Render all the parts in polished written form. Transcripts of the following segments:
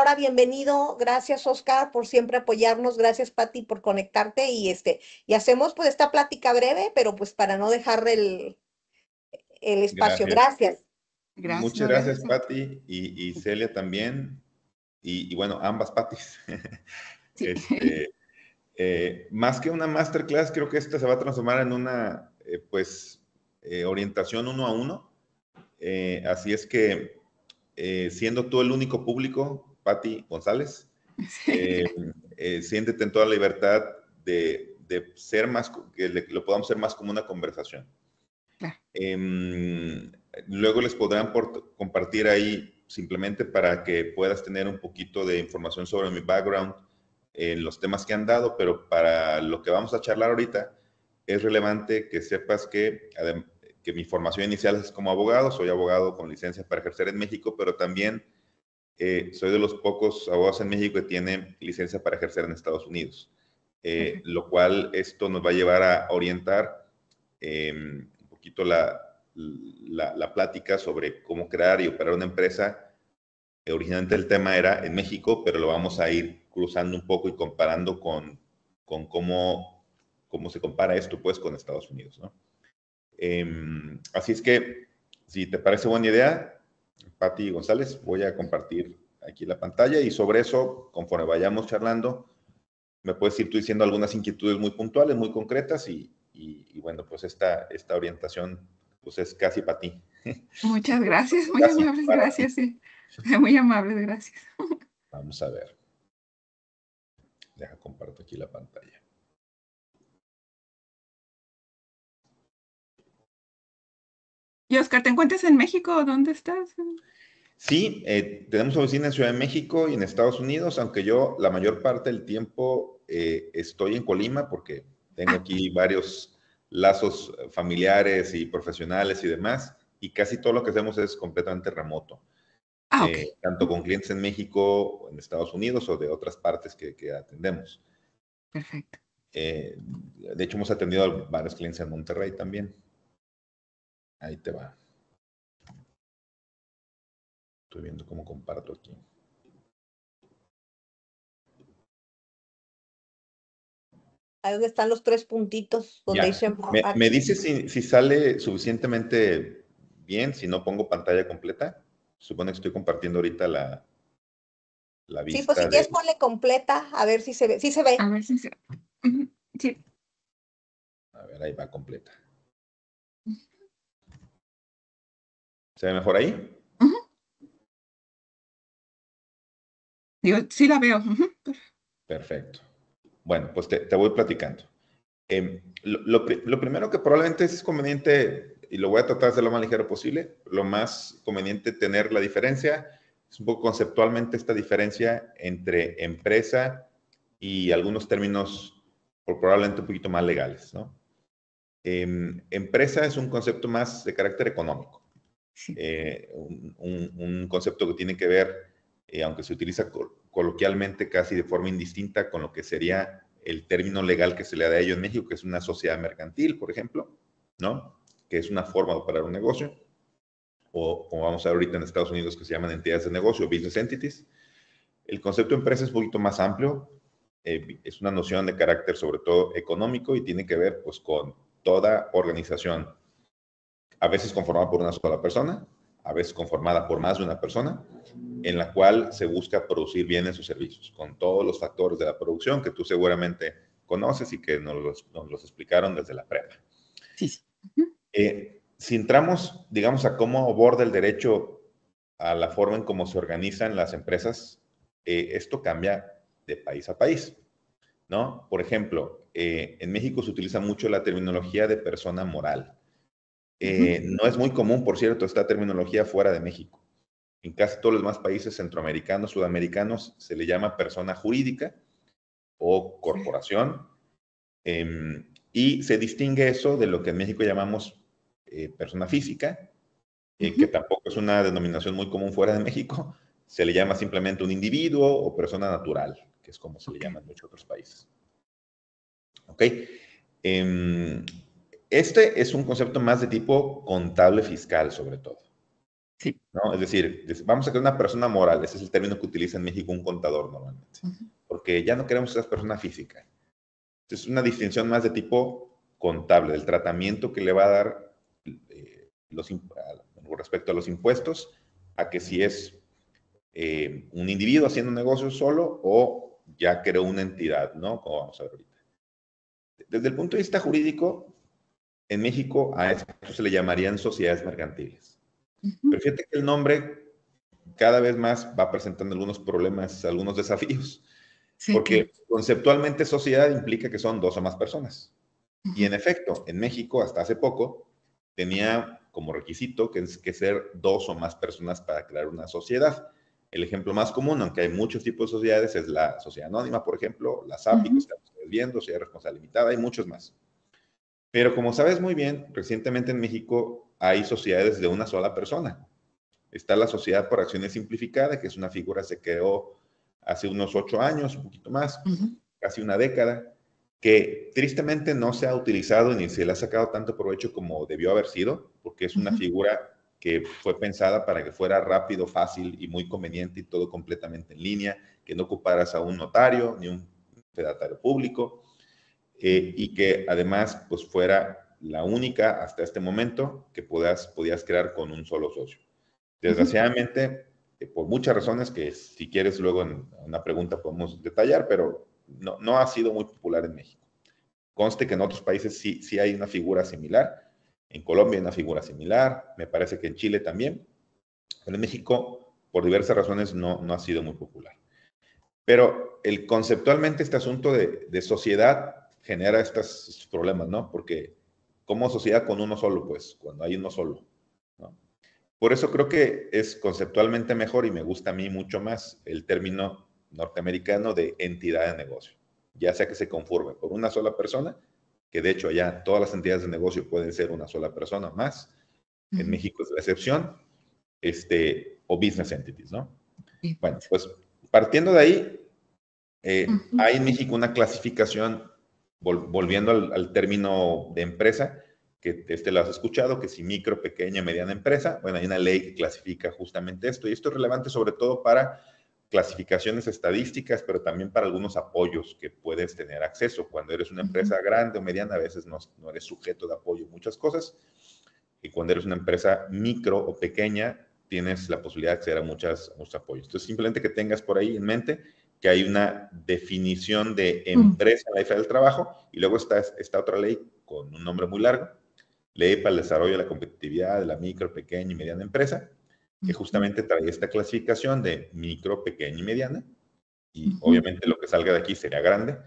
nada, bienvenido. Gracias, Oscar, por siempre apoyarnos. Gracias, Pati, por conectarte. Y hacemos pues esta plática breve, pero pues para no dejar el espacio. Gracias. Gracias. Gracias, Muchas no, gracias, gracias. Pati, y Celia también, y bueno, ambas Patis. Sí. Más que una masterclass, creo que esta se va a transformar en una, orientación uno a uno. Así es que, siendo tú el único público, Pati González, siéntete en toda la libertad de ser más, que lo podamos hacer más como una conversación. Claro. Luego les podrán compartir ahí simplemente para que puedas tener un poquito de información sobre mi background en los temas que han dado, pero para lo que vamos a charlar ahorita es relevante que sepas que mi formación inicial es como abogado, soy abogado con licencia para ejercer en México, pero también soy de los pocos abogados en México que tienen licencia para ejercer en Estados Unidos, lo cual esto nos va a llevar a orientar un poquito la plática sobre cómo crear y operar una empresa. Originalmente el tema era en México, pero lo vamos a ir cruzando un poco y comparando con cómo se compara esto pues con Estados Unidos, ¿no? Así es que, si te parece buena idea, Pati González, voy a compartir aquí la pantalla y sobre eso, conforme vayamos charlando, me puedes ir tú diciendo algunas inquietudes muy puntuales, muy concretas y bueno, pues esta orientación pues es casi para ti. Muchas gracias, muy Casi amables, para gracias, sí. Muy amables, gracias. Vamos a ver. Deja comparto aquí la pantalla. Y Oscar, ¿te encuentras en México? ¿Dónde estás? Sí, tenemos oficina en Ciudad de México y en Estados Unidos, aunque yo la mayor parte del tiempo estoy en Colima porque tengo aquí varios lazos familiares y profesionales y demás, y casi todo lo que hacemos es completamente remoto. Ok. Tanto con clientes en México, en Estados Unidos o de otras partes que atendemos. Perfecto. De hecho, hemos atendido a varios clientes en Monterrey también. Ahí te va. Estoy viendo cómo comparto aquí. Ahí donde están los 3 puntitos, donde Ya. dice... Me dice si sale suficientemente bien, si no pongo pantalla completa. Supone que estoy compartiendo ahorita la Sí, pues si vista quieres de... ponle completa, a ver si se ve. Sí se ve. A ver si se... Sí. A ver, ahí va completa. ¿Se ve mejor ahí? Digo, sí la veo. Perfecto. Bueno, pues te voy platicando. Lo primero que probablemente es conveniente, y lo voy a tratar de hacer lo más ligero posible, lo más conveniente tener la diferencia, es un poco conceptualmente esta diferencia entre empresa y algunos términos probablemente un poquito más legales, ¿no? Empresa es un concepto más de carácter económico, Sí. un concepto que tiene que ver, aunque se utiliza coloquialmente casi de forma indistinta con lo que sería el término legal que se le da a ello en México, que es una sociedad mercantil, por ejemplo, ¿no? Que es una forma de operar un negocio, o como vamos a ver ahorita en Estados Unidos, que se llaman entidades de negocio, business entities. El concepto de empresa es un poquito más amplio, es una noción de carácter sobre todo económico y tiene que ver pues con toda organización, a veces conformada por una sola persona, a veces conformada por más de una persona, en la cual se busca producir bienes o servicios, con todos los factores de la producción que tú seguramente conoces y que nos los explicaron desde la prepa. Sí, sí. Si entramos, digamos, a cómo aborda el derecho a la forma en cómo se organizan las empresas, esto cambia de país a país, ¿no? Por ejemplo, en México se utiliza mucho la terminología de persona moral. No es muy común, por cierto, esta terminología fuera de México. En casi todos los demás países centroamericanos, sudamericanos, se le llama persona jurídica o corporación. Y se distingue eso de lo que en México llamamos persona física, que tampoco es una denominación muy común fuera de México. Se le llama simplemente un individuo o persona natural, que es como se le llama en muchos otros países. ¿Ok? Este es un concepto más de tipo contable fiscal, sobre todo. Sí. ¿no? Es decir, vamos a crear una persona moral, ese es el término que utiliza en México un contador normalmente, porque ya no queremos esas personas físicas. Es una distinción más de tipo contable, del tratamiento que le va a dar respecto a los impuestos, a que si es un individuo haciendo un negocio solo o ya creó una entidad, ¿no? Como vamos a ver ahorita. Desde el punto de vista jurídico, en México a esto se le llamarían sociedades mercantiles. Pero fíjate que el nombre cada vez más va presentando algunos problemas, algunos desafíos, Sí, porque conceptualmente sociedad implica que son dos o más personas. Y en efecto, en México hasta hace poco tenía como requisito que ser dos o más personas para crear una sociedad. El ejemplo más común, aunque hay muchos tipos de sociedades, es la sociedad anónima, por ejemplo, la SAPI, que estamos viendo, sociedad de responsabilidad limitada, hay muchos más. Pero como sabes muy bien, recientemente en México hay sociedades de una sola persona. Está la Sociedad por Acciones Simplificada, que es una figura que se creó hace unos 8 años, un poquito más, casi una década, que tristemente no se ha utilizado ni se le ha sacado tanto provecho como debió haber sido, porque es una figura que fue pensada para que fuera rápido, fácil y muy conveniente y todo completamente en línea, que no ocuparas a un notario ni un fedatario público, y que además pues fuera la única hasta este momento que podías crear con un solo socio. Desgraciadamente, por muchas razones que si quieres luego en una pregunta podemos detallar, pero no ha sido muy popular en México. Conste que en otros países sí hay una figura similar. En Colombia hay una figura similar, me parece que en Chile también, pero en México, por diversas razones, no ha sido muy popular. Pero conceptualmente este asunto de sociedad genera estos problemas, ¿no? Porque como sociedad con uno solo, pues, cuando hay uno solo, ¿no? Por eso creo que es conceptualmente mejor y me gusta a mí mucho más el término norteamericano de entidad de negocio. Ya sea que se conforme por una sola persona, que de hecho allá todas las entidades de negocio pueden ser una sola persona más. En México es la excepción, o business entities, ¿no? Bueno, pues partiendo de ahí, hay en México una clasificación, volviendo al término de empresa, que lo has escuchado, que si micro, pequeña, mediana empresa, bueno, hay una ley que clasifica justamente esto, y esto es relevante sobre todo para clasificaciones estadísticas, pero también para algunos apoyos que puedes tener acceso. Cuando eres una empresa grande o mediana, a veces no eres sujeto de apoyo en muchas cosas, y cuando eres una empresa micro o pequeña, tienes la posibilidad de acceder a muchos apoyos. Entonces, simplemente que tengas por ahí en mente que hay una definición de empresa en la ley del trabajo, y luego está esta otra ley con un nombre muy largo, Ley para el Desarrollo de la Competitividad de la Micro, Pequeña y Mediana Empresa, que justamente trae esta clasificación de micro, pequeña y mediana, y obviamente lo que salga de aquí sería grande,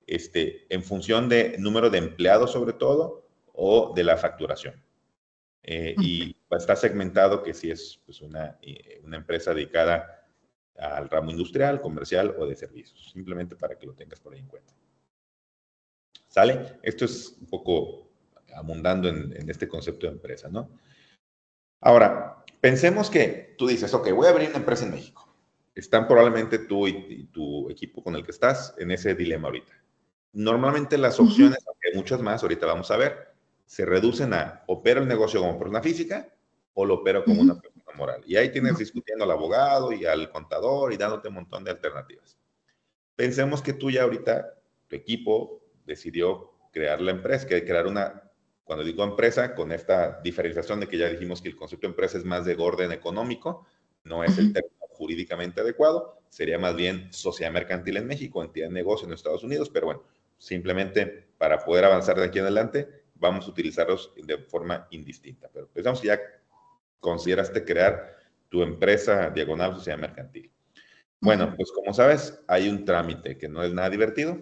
en función de número de empleados sobre todo, o de la facturación. Y está segmentado que si es pues, una empresa dedicada al ramo industrial, comercial o de servicios, simplemente para que lo tengas por ahí en cuenta. ¿Sale? Esto es un poco abundando en este concepto de empresa, ¿no? Ahora, pensemos que tú dices, ok, voy a abrir una empresa en México. Están probablemente tú y tu equipo con el que estás en ese dilema ahorita. Normalmente las opciones, aunque hay muchas más, ahorita vamos a ver, se reducen a opera el negocio como persona física o lo opera como una persona moral. Y ahí tienes discutiendo al abogado y al contador y dándote un montón de alternativas. Pensemos que tú ya ahorita, tu equipo decidió crear la empresa, crear cuando digo empresa, con esta diferenciación de que ya dijimos que el concepto de empresa es más de orden económico, no es el término jurídicamente adecuado, sería más bien sociedad mercantil en México, entidad de negocio en Estados Unidos, pero bueno, simplemente para poder avanzar de aquí en adelante, vamos a utilizarlos de forma indistinta. Pero pensamos que ya consideraste crear tu empresa diagonal sociedad mercantil. Bueno, pues como sabes, hay un trámite que no es nada divertido.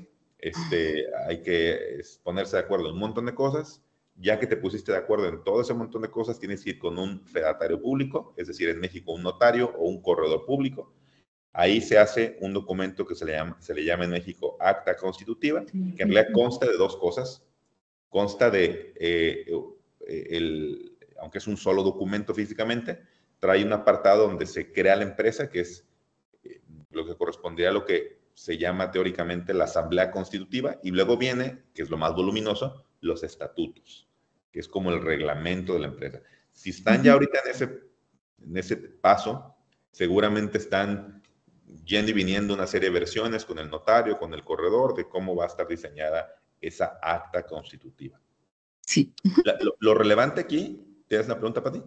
Hay que ponerse de acuerdo en un montón de cosas. Ya que te pusiste de acuerdo en todo ese montón de cosas, tienes que ir con un fedatario público, es decir, en México un notario o un corredor público. Ahí se hace un documento que se le llama en México acta constitutiva, que en realidad consta de dos cosas. Consta de, aunque es un solo documento físicamente, trae un apartado donde se crea la empresa, que es lo que correspondería a lo que se llama teóricamente la asamblea constitutiva, y luego viene, que es lo más voluminoso, los estatutos, que es como el reglamento de la empresa. Si están ya ahorita en ese paso, seguramente están yendo y viniendo una serie de versiones con el notario, con el corredor, de cómo va a estar diseñada esa acta constitutiva. Sí. Lo relevante aquí, ¿tienes una pregunta para ti?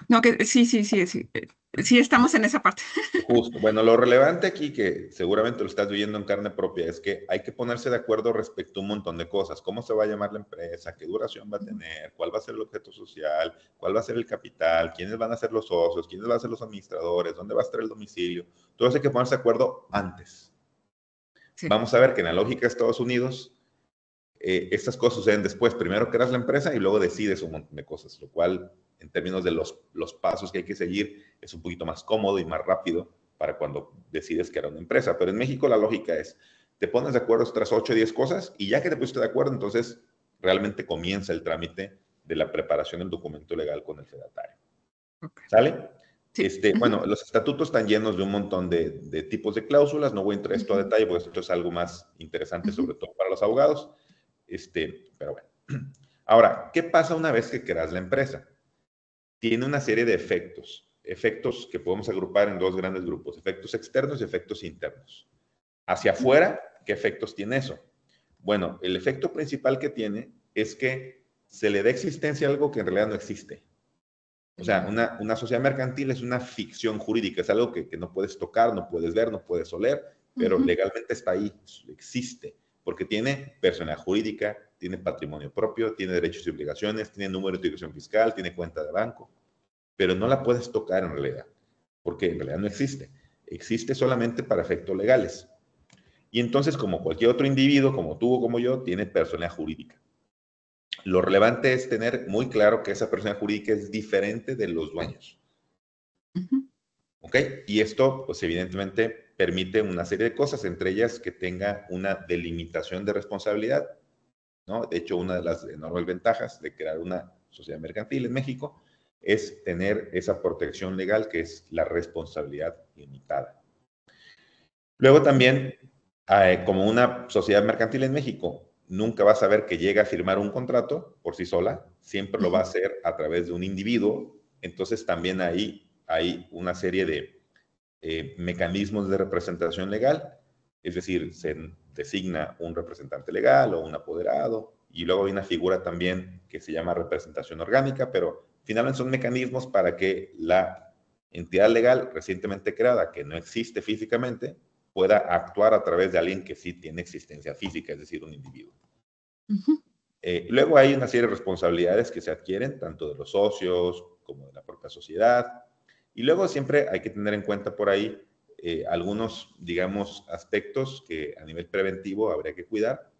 No, que sí, sí estamos en esa parte. Justo. Bueno, lo relevante aquí, que seguramente lo estás viviendo en carne propia, es que hay que ponerse de acuerdo respecto a un montón de cosas. ¿Cómo se va a llamar la empresa? ¿Qué duración va a tener? ¿Cuál va a ser el objeto social? ¿Cuál va a ser el capital? ¿Quiénes van a ser los socios? ¿Quiénes van a ser los administradores? ¿Dónde va a estar el domicilio? Todo eso hay que ponerse de acuerdo antes. Sí. Vamos a ver que en la lógica de Estados Unidos, estas cosas suceden después. Primero creas la empresa y luego decides un montón de cosas, lo cual, en términos de los pasos que hay que seguir, es un poquito más cómodo y más rápido para cuando decides crear una empresa. Pero en México la lógica es, te pones de acuerdo tras 8 o 10 cosas y ya que te pusiste de acuerdo, entonces realmente comienza el trámite de la preparación del documento legal con el fedatario. Okay. ¿Sale? Sí. Bueno, los estatutos están llenos de un montón de tipos de cláusulas. No voy a entrar esto a detalle porque esto es algo más interesante, sobre todo para los abogados. Pero bueno. Ahora, ¿qué pasa una vez que creas la empresa? Tiene una serie de efectos que podemos agrupar en dos grandes grupos, efectos externos y efectos internos. Hacia afuera, ¿qué efectos tiene eso? Bueno, el efecto principal que tiene es que se le da existencia a algo que en realidad no existe. O sea, una sociedad mercantil es una ficción jurídica, es algo que no puedes tocar, no puedes ver, no puedes oler, pero legalmente está ahí, existe, porque tiene personalidad jurídica, tiene patrimonio propio, tiene derechos y obligaciones, tiene número de identificación fiscal, tiene cuenta de banco, pero no la puedes tocar en realidad, porque en realidad no existe. Existe solamente para efectos legales. Y entonces, como cualquier otro individuo, como tú o como yo, tiene personalidad jurídica. Lo relevante es tener muy claro que esa persona jurídica es diferente de los dueños. ¿Ok? Y esto, pues evidentemente, permite una serie de cosas, entre ellas que tenga una delimitación de responsabilidad, ¿no? De hecho, una de las enormes ventajas de crear una sociedad mercantil en México es tener esa protección legal que es la responsabilidad limitada. Luego también, como una sociedad mercantil en México, nunca vas a ver que llega a firmar un contrato por sí sola, siempre lo va a hacer a través de un individuo, entonces también ahí hay una serie de mecanismos de representación legal, es decir, se designa un representante legal o un apoderado, y luego hay una figura también que se llama representación orgánica, pero finalmente son mecanismos para que la entidad legal recientemente creada, que no existe físicamente, pueda actuar a través de alguien que sí tiene existencia física, es decir, un individuo. Luego hay una serie de responsabilidades que se adquieren, tanto de los socios como de la propia sociedad. Y luego siempre hay que tener en cuenta por ahí algunos, digamos, aspectos que a nivel preventivo habría que cuidar,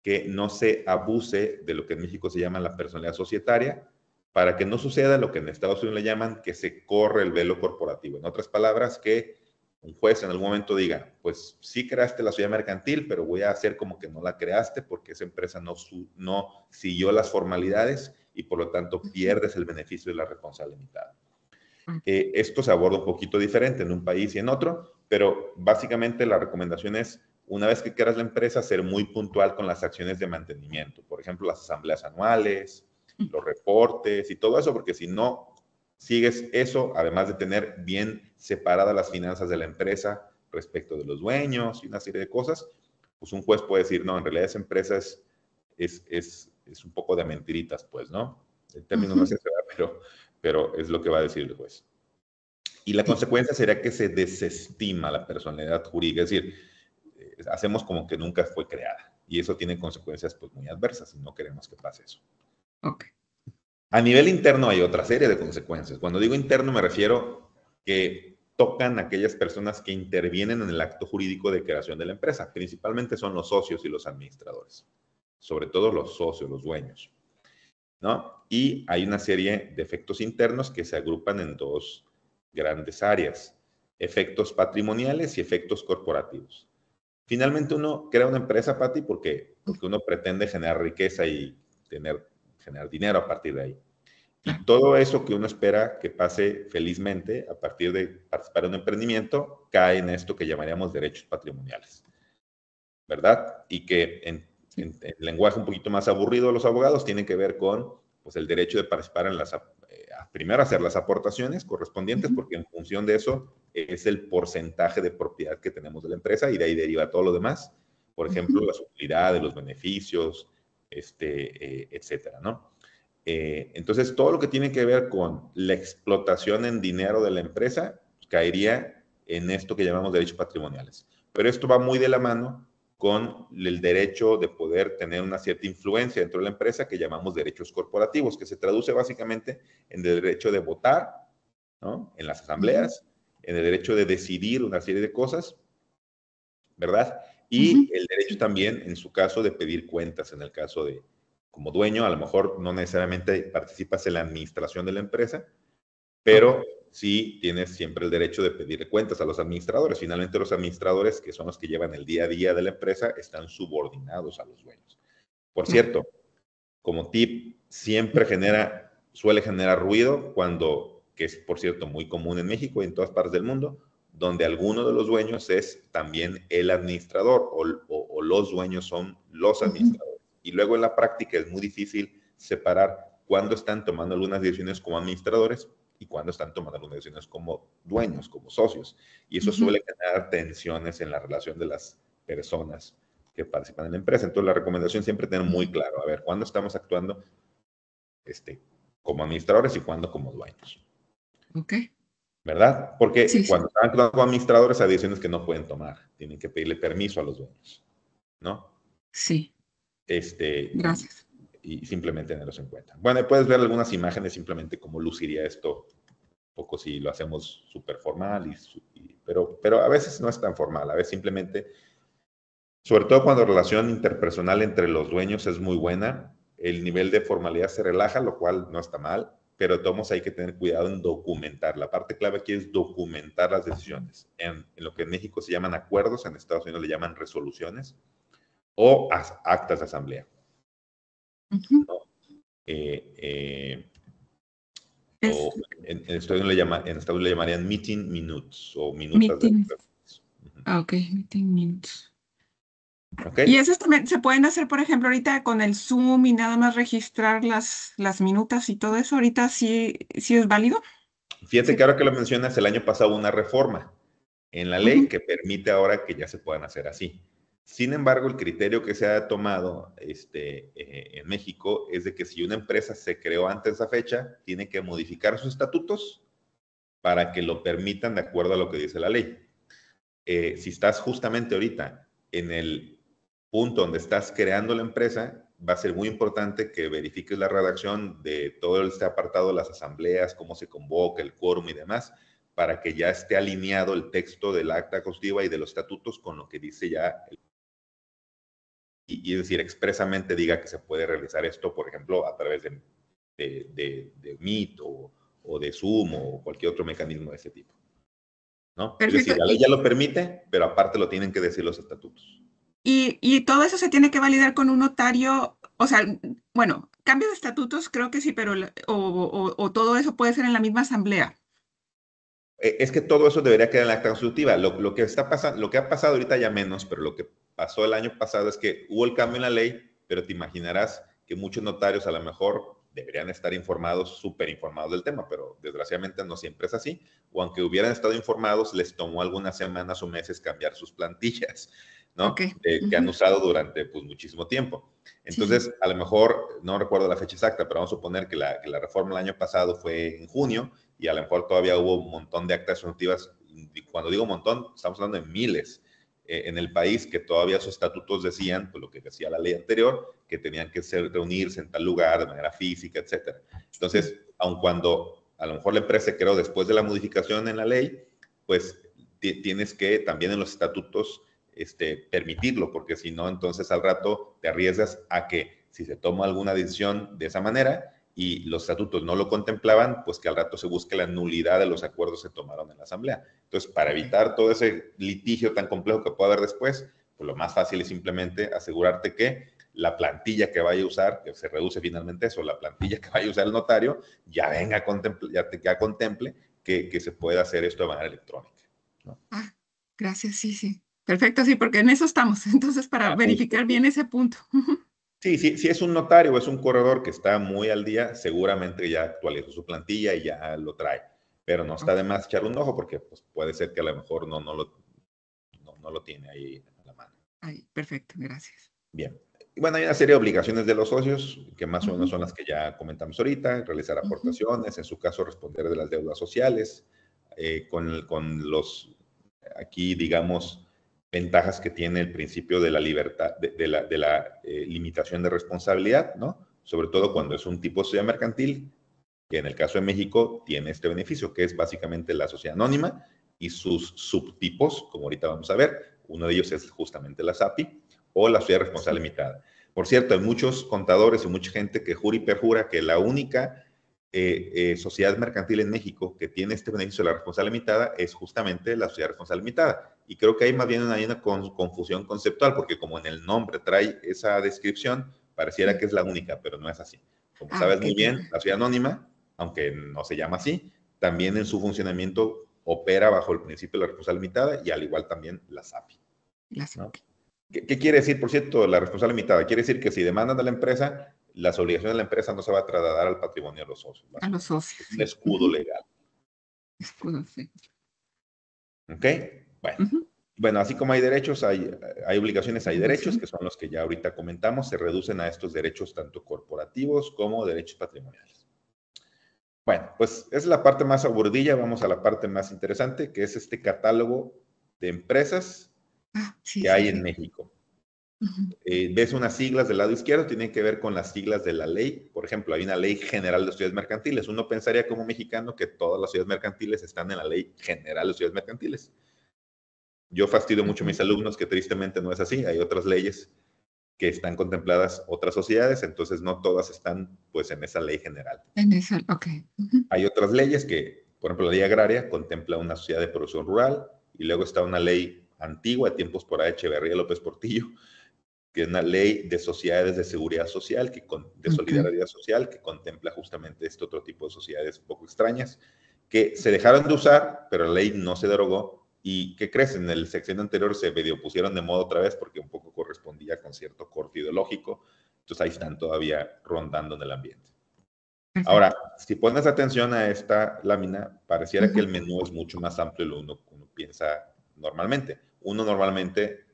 que no se abuse de lo que en México se llama la personalidad societaria, para que no suceda lo que en Estados Unidos le llaman que se corre el velo corporativo. En otras palabras, que un juez en algún momento diga, pues sí creaste la sociedad mercantil, pero voy a hacer como que no la creaste porque esa empresa no siguió las formalidades y por lo tanto pierdes el beneficio de la responsabilidad limitada. Esto se aborda un poquito diferente en un país y en otro, pero básicamente la recomendación es, una vez que creas la empresa, ser muy puntual con las acciones de mantenimiento. Por ejemplo, las asambleas anuales, los reportes y todo eso, porque si no sigues eso, además de tener bien separadas las finanzas de la empresa respecto de los dueños y una serie de cosas, pues un juez puede decir, no, en realidad esa empresa es un poco de mentiritas, pues, ¿no? El término no se da, pero es lo que va a decir el juez. Y la consecuencia sería que se desestima la personalidad jurídica, es decir, hacemos como que nunca fue creada. Y eso tiene consecuencias pues, muy adversas y no queremos que pase eso. Okay. A nivel interno hay otra serie de consecuencias. Cuando digo interno me refiero que tocan a aquellas personas que intervienen en el acto jurídico de creación de la empresa. Principalmente son los socios y los administradores. Sobre todo los socios, los dueños, ¿no? Y hay una serie de efectos internos que se agrupan en dos grandes áreas, efectos patrimoniales y efectos corporativos. Finalmente uno crea una empresa, Pati, porque uno pretende generar riqueza y generar dinero a partir de ahí. Y todo eso que uno espera que pase felizmente a partir de participar en un emprendimiento, cae en esto que llamaríamos derechos patrimoniales, ¿verdad? Y que en lenguaje un poquito más aburrido de los abogados tienen que ver con pues, el derecho de participar en las primero hacer las aportaciones correspondientes, porque en función de eso es el porcentaje de propiedad que tenemos de la empresa y de ahí deriva todo lo demás. Por ejemplo, las utilidades, los beneficios, etcétera, ¿no? Entonces, todo lo que tiene que ver con la explotación en dinero de la empresa caería en esto que llamamos derechos patrimoniales. Pero esto va muy de la mano con el derecho de poder tener una cierta influencia dentro de la empresa que llamamos derechos corporativos, que se traduce básicamente en el derecho de votar, ¿no? En las asambleas, en el derecho de decidir una serie de cosas, ¿verdad? Y el derecho también, en su caso, de pedir cuentas, en el caso de, como dueño, a lo mejor no necesariamente participas en la administración de la empresa, pero sí tienes siempre el derecho de pedir cuentas a los administradores. Finalmente, los administradores, que son los que llevan el día a día de la empresa, están subordinados a los dueños. Por cierto, como tip, siempre suele generar ruido cuando, que es por cierto muy común en México y en todas partes del mundo, donde alguno de los dueños es también el administrador o los dueños son los administradores. Y luego en la práctica es muy difícil separar cuándo están tomando algunas decisiones como administradores y cuándo están tomando algunas decisiones como dueños, como socios. Y eso suele generar tensiones en la relación de las personas que participan en la empresa. Entonces, la recomendación siempre tener muy claro, a ver, cuándo estamos actuando como administradores y cuándo como dueños. Ok. ¿Verdad? Porque Sí, cuando están actuando como administradores hay decisiones que no pueden tomar. Tienen que pedirle permiso a los dueños, ¿no? sí. Gracias. Y simplemente tenerlos en cuenta. Bueno, puedes ver algunas imágenes simplemente cómo luciría esto, un poco si lo hacemos súper formal, pero a veces no es tan formal, a veces simplemente, sobre todo cuando la relación interpersonal entre los dueños es muy buena, el nivel de formalidad se relaja, lo cual no está mal, pero de todos modos hay que tener cuidado en documentar. La parte clave aquí es documentar las decisiones. En lo que en México se llaman acuerdos, en Estados Unidos le llaman resoluciones o actas de asamblea. ¿No? O en Estados Unidos le llamarían meeting minutes o minutas de reuniones. Ok, meeting minutes. Okay. Y esos también se pueden hacer, por ejemplo, ahorita con el Zoom y nada más registrar las minutas y todo eso. Ahorita sí es válido. Fíjate que ahora que lo mencionas, el año pasado hubo una reforma en la ley que permite ahora que ya se puedan hacer así. Sin embargo, el criterio que se ha tomado en México es de que si una empresa se creó antes de esa fecha, tiene que modificar sus estatutos para que lo permitan de acuerdo a lo que dice la ley. Si estás justamente ahorita en el punto donde estás creando la empresa, va a ser muy importante que verifiques la redacción de todo este apartado de las asambleas, cómo se convoca, el quórum y demás, para que ya esté alineado el texto del acta constitutiva y de los estatutos con lo que dice ya, y es decir, expresamente diga que se puede realizar esto, por ejemplo, a través de Meet o de Zoom o cualquier otro mecanismo de ese tipo, ¿no? Es Perfecto. decir, la ley ya lo permite, pero aparte lo tienen que decir los estatutos. Y todo eso se tiene que validar con un notario. O sea, bueno, cambio de estatutos creo que sí, pero o todo eso puede ser en la misma asamblea. Es que todo eso debería quedar en la acta constitutiva. Lo que ha pasado ahorita ya menos, pero lo que pasó el año pasado es que hubo el cambio en la ley, pero te imaginarás que muchos notarios a lo mejor deberían estar informados, súper informados del tema, pero desgraciadamente no siempre es así. O aunque hubieran estado informados, les tomó algunas semanas o meses cambiar sus plantillas, ¿no? Okay. Que han usado durante pues, muchísimo tiempo. Entonces, a lo mejor, no recuerdo la fecha exacta, pero vamos a suponer que la reforma el año pasado fue en junio y a lo mejor todavía hubo un montón de actas constitutivas. Cuando digo montón, estamos hablando de miles en el país que todavía sus estatutos decían, pues lo que decía la ley anterior, que tenían que reunirse en tal lugar de manera física, etcétera. Entonces, aun cuando a lo mejor la empresa se creó después de la modificación en la ley, pues tienes que también en los estatutos permitirlo, porque si no, entonces al rato te arriesgas a que si se toma alguna decisión de esa manera y los estatutos no lo contemplaban, pues que al rato se busque la nulidad de los acuerdos que se tomaron en la asamblea. Entonces, para evitar todo ese litigio tan complejo que pueda haber después, pues lo más fácil es simplemente asegurarte que la plantilla que vaya a usar, que se reduce finalmente eso, la plantilla que vaya a usar el notario, ya venga, ya contemple que se pueda hacer esto de manera electrónica, ¿no? Ah, gracias, sí. Perfecto, sí, porque en eso estamos. Entonces, para verificar bien ese punto. Sí, sí, si es un notario o es un corredor que está muy al día, seguramente ya actualizó su plantilla y ya lo trae. Pero no está Ok. de más echar un ojo porque pues, puede ser que a lo mejor no lo tiene ahí a la mano. Ay, perfecto, gracias. Bien. Y bueno, hay una serie de obligaciones de los socios, que más o menos Ujú, son las que ya comentamos ahorita: realizar ujú, aportaciones, en su caso responder de las deudas sociales, con los, aquí digamos, ventajas que tiene el principio de la libertad, de la limitación de responsabilidad, ¿no? Sobre todo ujú. cuando es un tipo de sociedad mercantil, que en el caso de México tiene este beneficio, que es básicamente la sociedad anónima y sus subtipos, como ahorita vamos a ver. Uno de ellos es justamente la SAPI o la sociedad responsable Sí. limitada. Por cierto, hay muchos contadores y mucha gente que jura y perjura que la única sociedad mercantil en México que tiene este beneficio de la responsable limitada es justamente la sociedad responsable limitada. Y creo que hay más bien una confusión conceptual, porque como en el nombre trae esa descripción, pareciera Sí. que es la única, pero no es así. Como Ah, sabes ok, muy bien, perfecto. la sociedad anónima, aunque no se llama así, también en su funcionamiento opera bajo el principio de la responsabilidad limitada y al igual también la SAPI, Las ¿no? ok. ¿Qué quiere decir, por cierto, la responsabilidad limitada? Quiere decir que si demandan a la empresa, las obligaciones de la empresa no se va a trasladar al patrimonio de los socios, A los básicamente. socios, Es un sí. escudo Ujú. legal. Escudo, sí. ¿Ok? Bueno. Ujú, Bueno, así como hay derechos, hay obligaciones, hay derechos, que obligación. son los que ya ahorita comentamos, se reducen a estos derechos tanto corporativos como derechos patrimoniales. Bueno, pues es la parte más aburrida, vamos a la parte más interesante, que es este catálogo de empresas Ah, sí, que sí, hay en sí. México. Ujú, Ves unas siglas del lado izquierdo, tienen que ver con las siglas de la ley. Por ejemplo, hay una ley general de sociedades mercantiles. Uno pensaría como mexicano que todas las sociedades mercantiles están en la ley general de sociedades mercantiles. Yo fastidio mucho a ujú. mis alumnos que tristemente no es así. Hay otras leyes que están contempladas, otras sociedades, entonces no todas están pues en esa ley general. En eso, ok. Ujú, Hay otras leyes que, por ejemplo, la ley agraria contempla una sociedad de producción rural y luego está una ley antigua, de tiempos por A. Echeverría López Portillo, que es una ley de sociedades de seguridad social, de ok. solidaridad social, que contempla justamente este otro tipo de sociedades un poco extrañas, que se dejaron de usar, pero la ley no se derogó. ¿Y qué crees? En el sexenio anterior se medio pusieron de moda otra vez porque un poco correspondía con cierto corte ideológico. Entonces ahí están todavía rondando en el ambiente. Ahora, Perfecto. si pones atención a esta lámina, pareciera que Ujú, el menú es mucho más amplio de lo que uno piensa normalmente. Uno normalmente,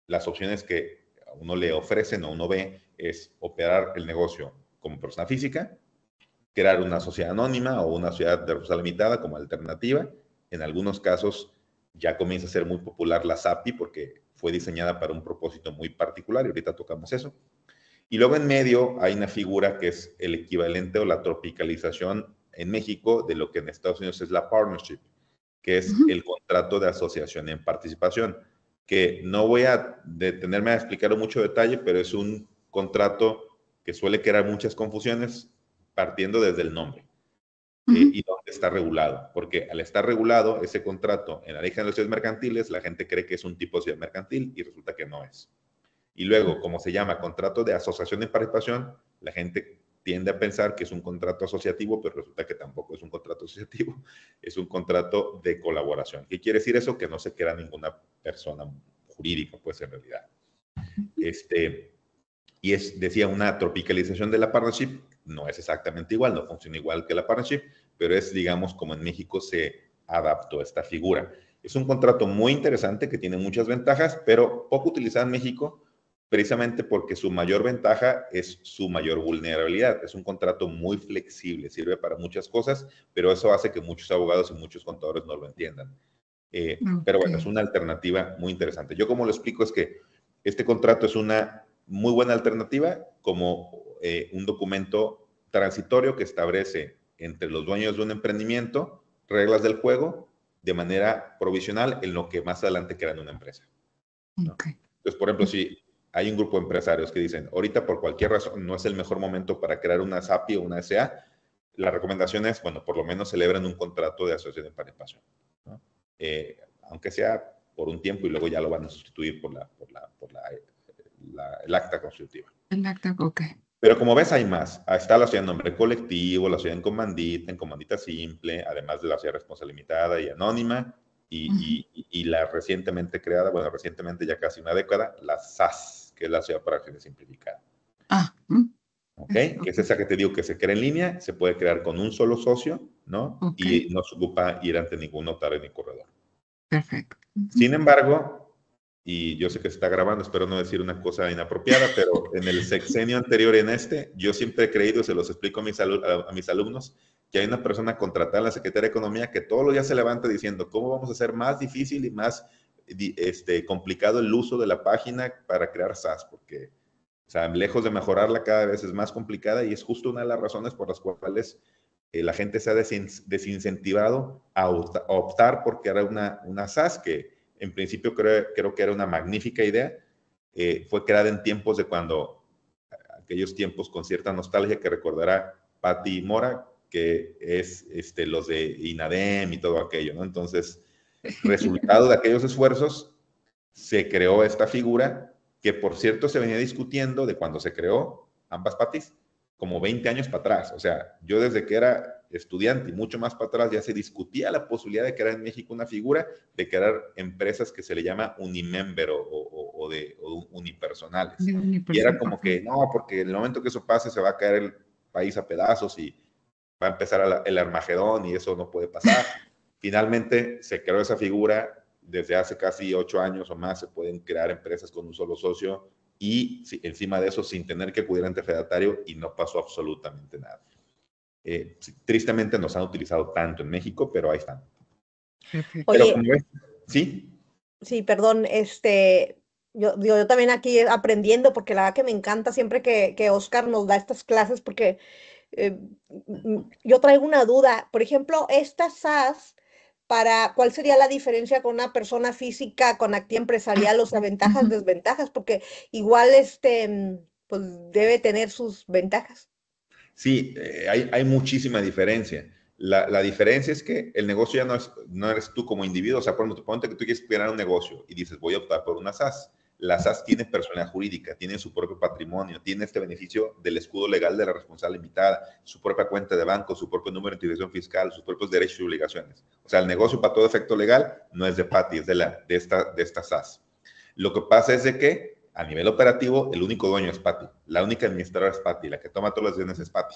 las opciones que a uno le ofrecen o uno ve es operar el negocio como persona física, crear una sociedad anónima o una sociedad de responsabilidad limitada como alternativa. En algunos casos ya comienza a ser muy popular la SAPI porque fue diseñada para un propósito muy particular y ahorita tocamos eso. Y luego en medio hay una figura que es el equivalente o la tropicalización en México de lo que en Estados Unidos es la partnership, que es ujú, el contrato de asociación en participación, que no voy a detenerme a explicarlo mucho detalle, pero es un contrato que suele crear muchas confusiones partiendo desde el nombre ujú. y dónde está regulado, porque al estar regulado ese contrato en la ley general de sociedades mercantiles, la gente cree que es un tipo de sociedad mercantil y resulta que no es. Y luego, como se llama contrato de asociación de participación, la gente tiende a pensar que es un contrato asociativo, pero resulta que tampoco es un contrato asociativo, es un contrato de colaboración. ¿Qué quiere decir eso? Que no se crea ninguna persona jurídica, pues en realidad. Y decía, una tropicalización de la partnership, no es exactamente igual, no funciona igual que la partnership, pero es, digamos, como en México se adaptó esta figura. Es un contrato muy interesante que tiene muchas ventajas, pero poco utilizado en México, precisamente porque su mayor ventaja es su mayor vulnerabilidad. Es un contrato muy flexible, sirve para muchas cosas, pero eso hace que muchos abogados y muchos contadores no lo entiendan. Pero Ok. bueno, es una alternativa muy interesante. Yo como lo explico es que este contrato es una muy buena alternativa como un documento transitorio que establece entre los dueños de un emprendimiento reglas del juego de manera provisional en lo que más adelante crean una empresa, ¿no? Ok. Entonces, por ejemplo, si hay un grupo de empresarios que dicen, ahorita por cualquier razón no es el mejor momento para crear una SAPI o una SA, la recomendación es, bueno, por lo menos celebren un contrato de asociación de participación, ¿no? Aunque sea por un tiempo y luego ya lo van a sustituir el acta constitutiva. El acta, ok. Pero como ves, hay más. Está la sociedad en nombre colectivo, la sociedad en comandita simple, además de la sociedad responsable limitada y anónima, Ujú. y la recientemente creada, bueno, recientemente ya casi una década, la SAS, que es la sociedad para acciones simplificada. Ah, ¿Okay? Que es esa que te digo que se crea en línea, se puede crear con un solo socio, ¿no? Okay. Y no se ocupa ir ante ningún notario ni corredor. Perfecto. Sin embargo, y yo sé que se está grabando, espero no decir una cosa inapropiada, pero en el sexenio anterior en yo siempre he creído, se los explico a mis alumnos, que hay una persona contratada en la Secretaría de Economía que todos los días se levanta diciendo, ¿cómo vamos a hacer más difícil y más complicado el uso de la página para crear SaaS? Porque, o sea, lejos de mejorarla, cada vez es más complicada y es justo una de las razones por las cuales la gente se ha desincentivado a optar por crear una SaaS que en principio creo que era una magnífica idea. Fue creada en tiempos de aquellos tiempos con cierta nostalgia que recordará Pati Mora, que es los de INADEM y todo aquello, ¿no? Entonces, resultado de aquellos esfuerzos, se creó esta figura que, por cierto, se venía discutiendo de cuando se creó, ambas Patis, como 20 años para atrás. O sea, yo desde que era estudiante y mucho más para atrás ya se discutía la posibilidad de crear en México una figura de crear empresas que se le llama unimember o unipersonales. Y era como que, no, porque en el momento que eso pase se va a caer el país a pedazos y va a empezar el Armagedón y eso no puede pasar. Finalmente se creó esa figura. Desde hace casi 8 años o más se pueden crear empresas con un solo socio y encima de eso sin tener que acudir ante fedatario y no pasó absolutamente nada. Tristemente nos han utilizado tanto en México, pero ahí están. Perfecto. Pero Oye, como ves, ¿sí? sí, perdón, yo también aquí aprendiendo, porque la verdad que me encanta siempre que Oscar nos da estas clases, porque yo traigo una duda. Por ejemplo, esta SAS, ¿cuál sería la diferencia con una persona física con actividad empresarial, o sea, ventajas, desventajas? Porque igual pues debe tener sus ventajas. Sí, hay muchísima diferencia. La diferencia es que el negocio ya no eres tú como individuo. O sea, por ejemplo, ponte que tú quieres crear un negocio y dices, voy a optar por una SAS. La SAS tiene personalidad jurídica, tiene su propio patrimonio, tiene este beneficio del escudo legal de la responsabilidad limitada, su propia cuenta de banco, su propio número de identificación fiscal, sus propios derechos y obligaciones. O sea, el negocio para todo efecto legal no es de Pati, es de esta SAS. Lo que pasa es de que a nivel operativo, el único dueño es Pati, la única administradora es Pati, la que toma todas las decisiones es Pati,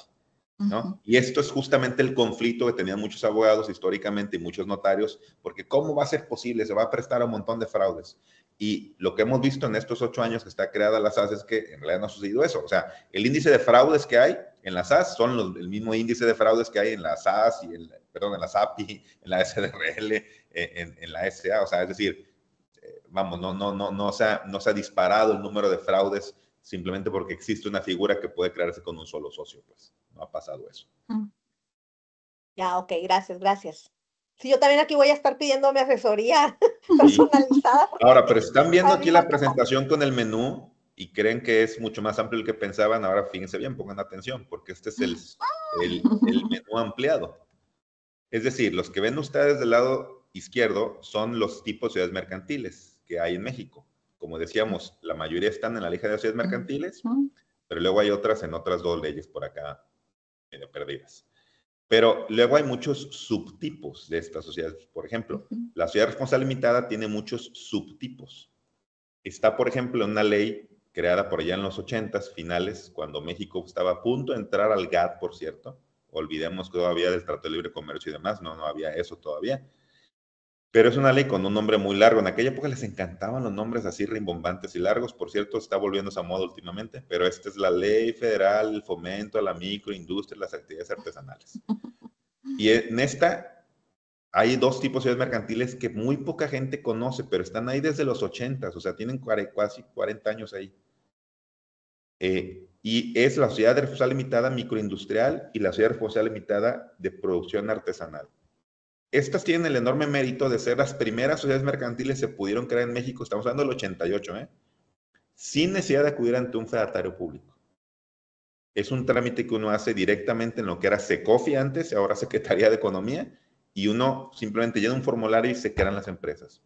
¿no? Y esto es justamente el conflicto que tenían muchos abogados históricamente y muchos notarios, porque ¿cómo va a ser posible? Se va a prestar a un montón de fraudes. Y lo que hemos visto en estos 8 años que está creada la SAS es que en realidad no ha sucedido eso. O sea, el índice de fraudes que hay en la SAS son el mismo índice de fraudes que hay en la SAS y en la SAPI, en la SDRL, en la SA. O sea, es decir, vamos, no se ha disparado el número de fraudes simplemente porque existe una figura que puede crearse con un solo socio, pues no ha pasado eso. Ya, ok, gracias. Sí, yo también aquí voy a estar pidiendo mi asesoría personalizada. Ahora, pero están viendo A aquí mí la me presentación con el menú y creen que es mucho más amplio el que pensaban. Ahora fíjense bien, pongan atención, porque este es el menú ampliado. Es decir, los que ven ustedes del lado izquierdo son los tipos de sociedades mercantiles que hay en México. Como decíamos, la mayoría están en la lista de sociedades mercantiles, pero luego hay otras en otras 2 leyes por acá medio perdidas. Pero luego hay muchos subtipos de estas sociedades. Por ejemplo, la sociedad responsable limitada tiene muchos subtipos. Está, por ejemplo, una ley creada por allá en los 80s finales, cuando México estaba a punto de entrar al GATT, por cierto. Olvidemos que todavía del Tratado de Libre Comercio y demás, no había eso todavía. Pero es una ley con un nombre muy largo. En aquella época les encantaban los nombres así rimbombantes y largos. Por cierto, está volviéndose a moda últimamente, pero esta es la Ley Federal del Fomento a la Microindustria y las Actividades Artesanales. Y en esta hay 2 tipos de sociedades mercantiles que muy poca gente conoce, pero están ahí desde los 80s, o sea, tienen casi 40 años ahí. Y es la Sociedad de Responsabilidad Limitada Microindustrial y la Sociedad de Responsabilidad Limitada de Producción Artesanal. Estas tienen el enorme mérito de ser las primeras sociedades mercantiles que se pudieron crear en México, estamos hablando del 88, sin necesidad de acudir ante un fedatario público. Es un trámite que uno hace directamente en lo que era SECOFI antes, ahora Secretaría de Economía, y uno simplemente llena un formulario y se crean las empresas.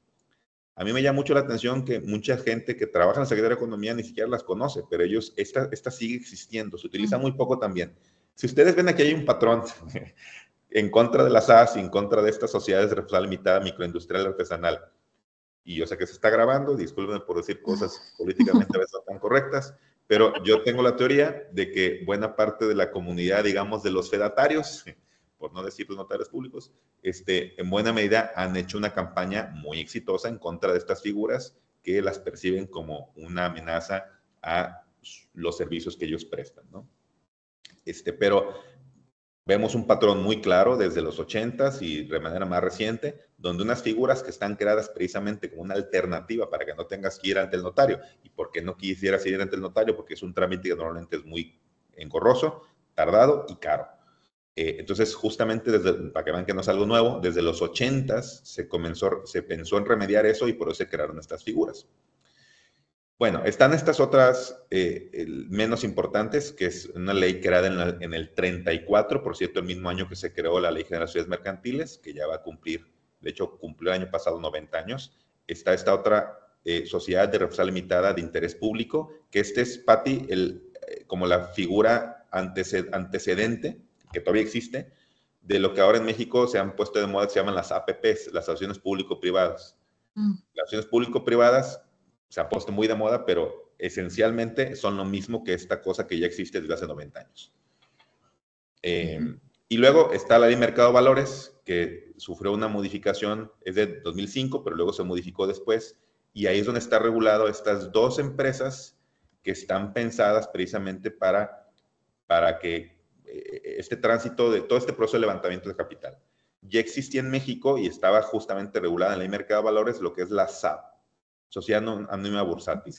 A mí me llama mucho la atención que mucha gente que trabaja en la Secretaría de Economía ni siquiera las conoce, pero esta sigue existiendo, se utiliza muy poco también. Si ustedes ven aquí hay un patrón en contra de las SAS y en contra de estas sociedades de responsabilidad limitada microindustrial artesanal. Y yo sé que se está grabando, discúlpenme por decir cosas políticamente a veces no tan correctas, Pero yo tengo la teoría de que buena parte de la comunidad, digamos, de los fedatarios, por no decir los notarios públicos, en buena medida han hecho una campaña muy exitosa en contra de estas figuras que las perciben como una amenaza a los servicios que ellos prestan, ¿no? Pero vemos un patrón muy claro desde los 80s y de manera más reciente, donde unas figuras que están creadas precisamente como una alternativa para que no tengas que ir ante el notario. ¿Y por qué no quisieras ir ante el notario? Porque es un trámite que normalmente es muy engorroso, tardado y caro. Entonces, justamente para que vean que no es algo nuevo, desde los 80s se pensó en remediar eso y por eso se crearon estas figuras. Bueno, están estas otras menos importantes, que es una ley creada en el 34, por cierto, el mismo año que se creó la Ley General de Sociedades Mercantiles, que ya va a cumplir, de hecho, cumplió el año pasado 90 años. Está esta otra sociedad de responsabilidad limitada de interés público, que es, Pati, como la figura antecedente, que todavía existe, de lo que ahora en México se han puesto de moda, que se llaman las APPs, las asociaciones público-privadas. Las asociaciones público-privadas se ha puesto muy de moda, pero esencialmente son lo mismo que esta cosa que ya existe desde hace 90 años. Y luego está la Ley de Mercado de Valores, que sufrió una modificación, es de 2005, pero luego se modificó después, y ahí es donde está regulado estas dos empresas que están pensadas precisamente para que este tránsito de todo este proceso de levantamiento de capital. Ya existía en México y estaba justamente regulada en la Ley de Mercado de Valores lo que es la SAB, Sociedad Anónima Bursátil.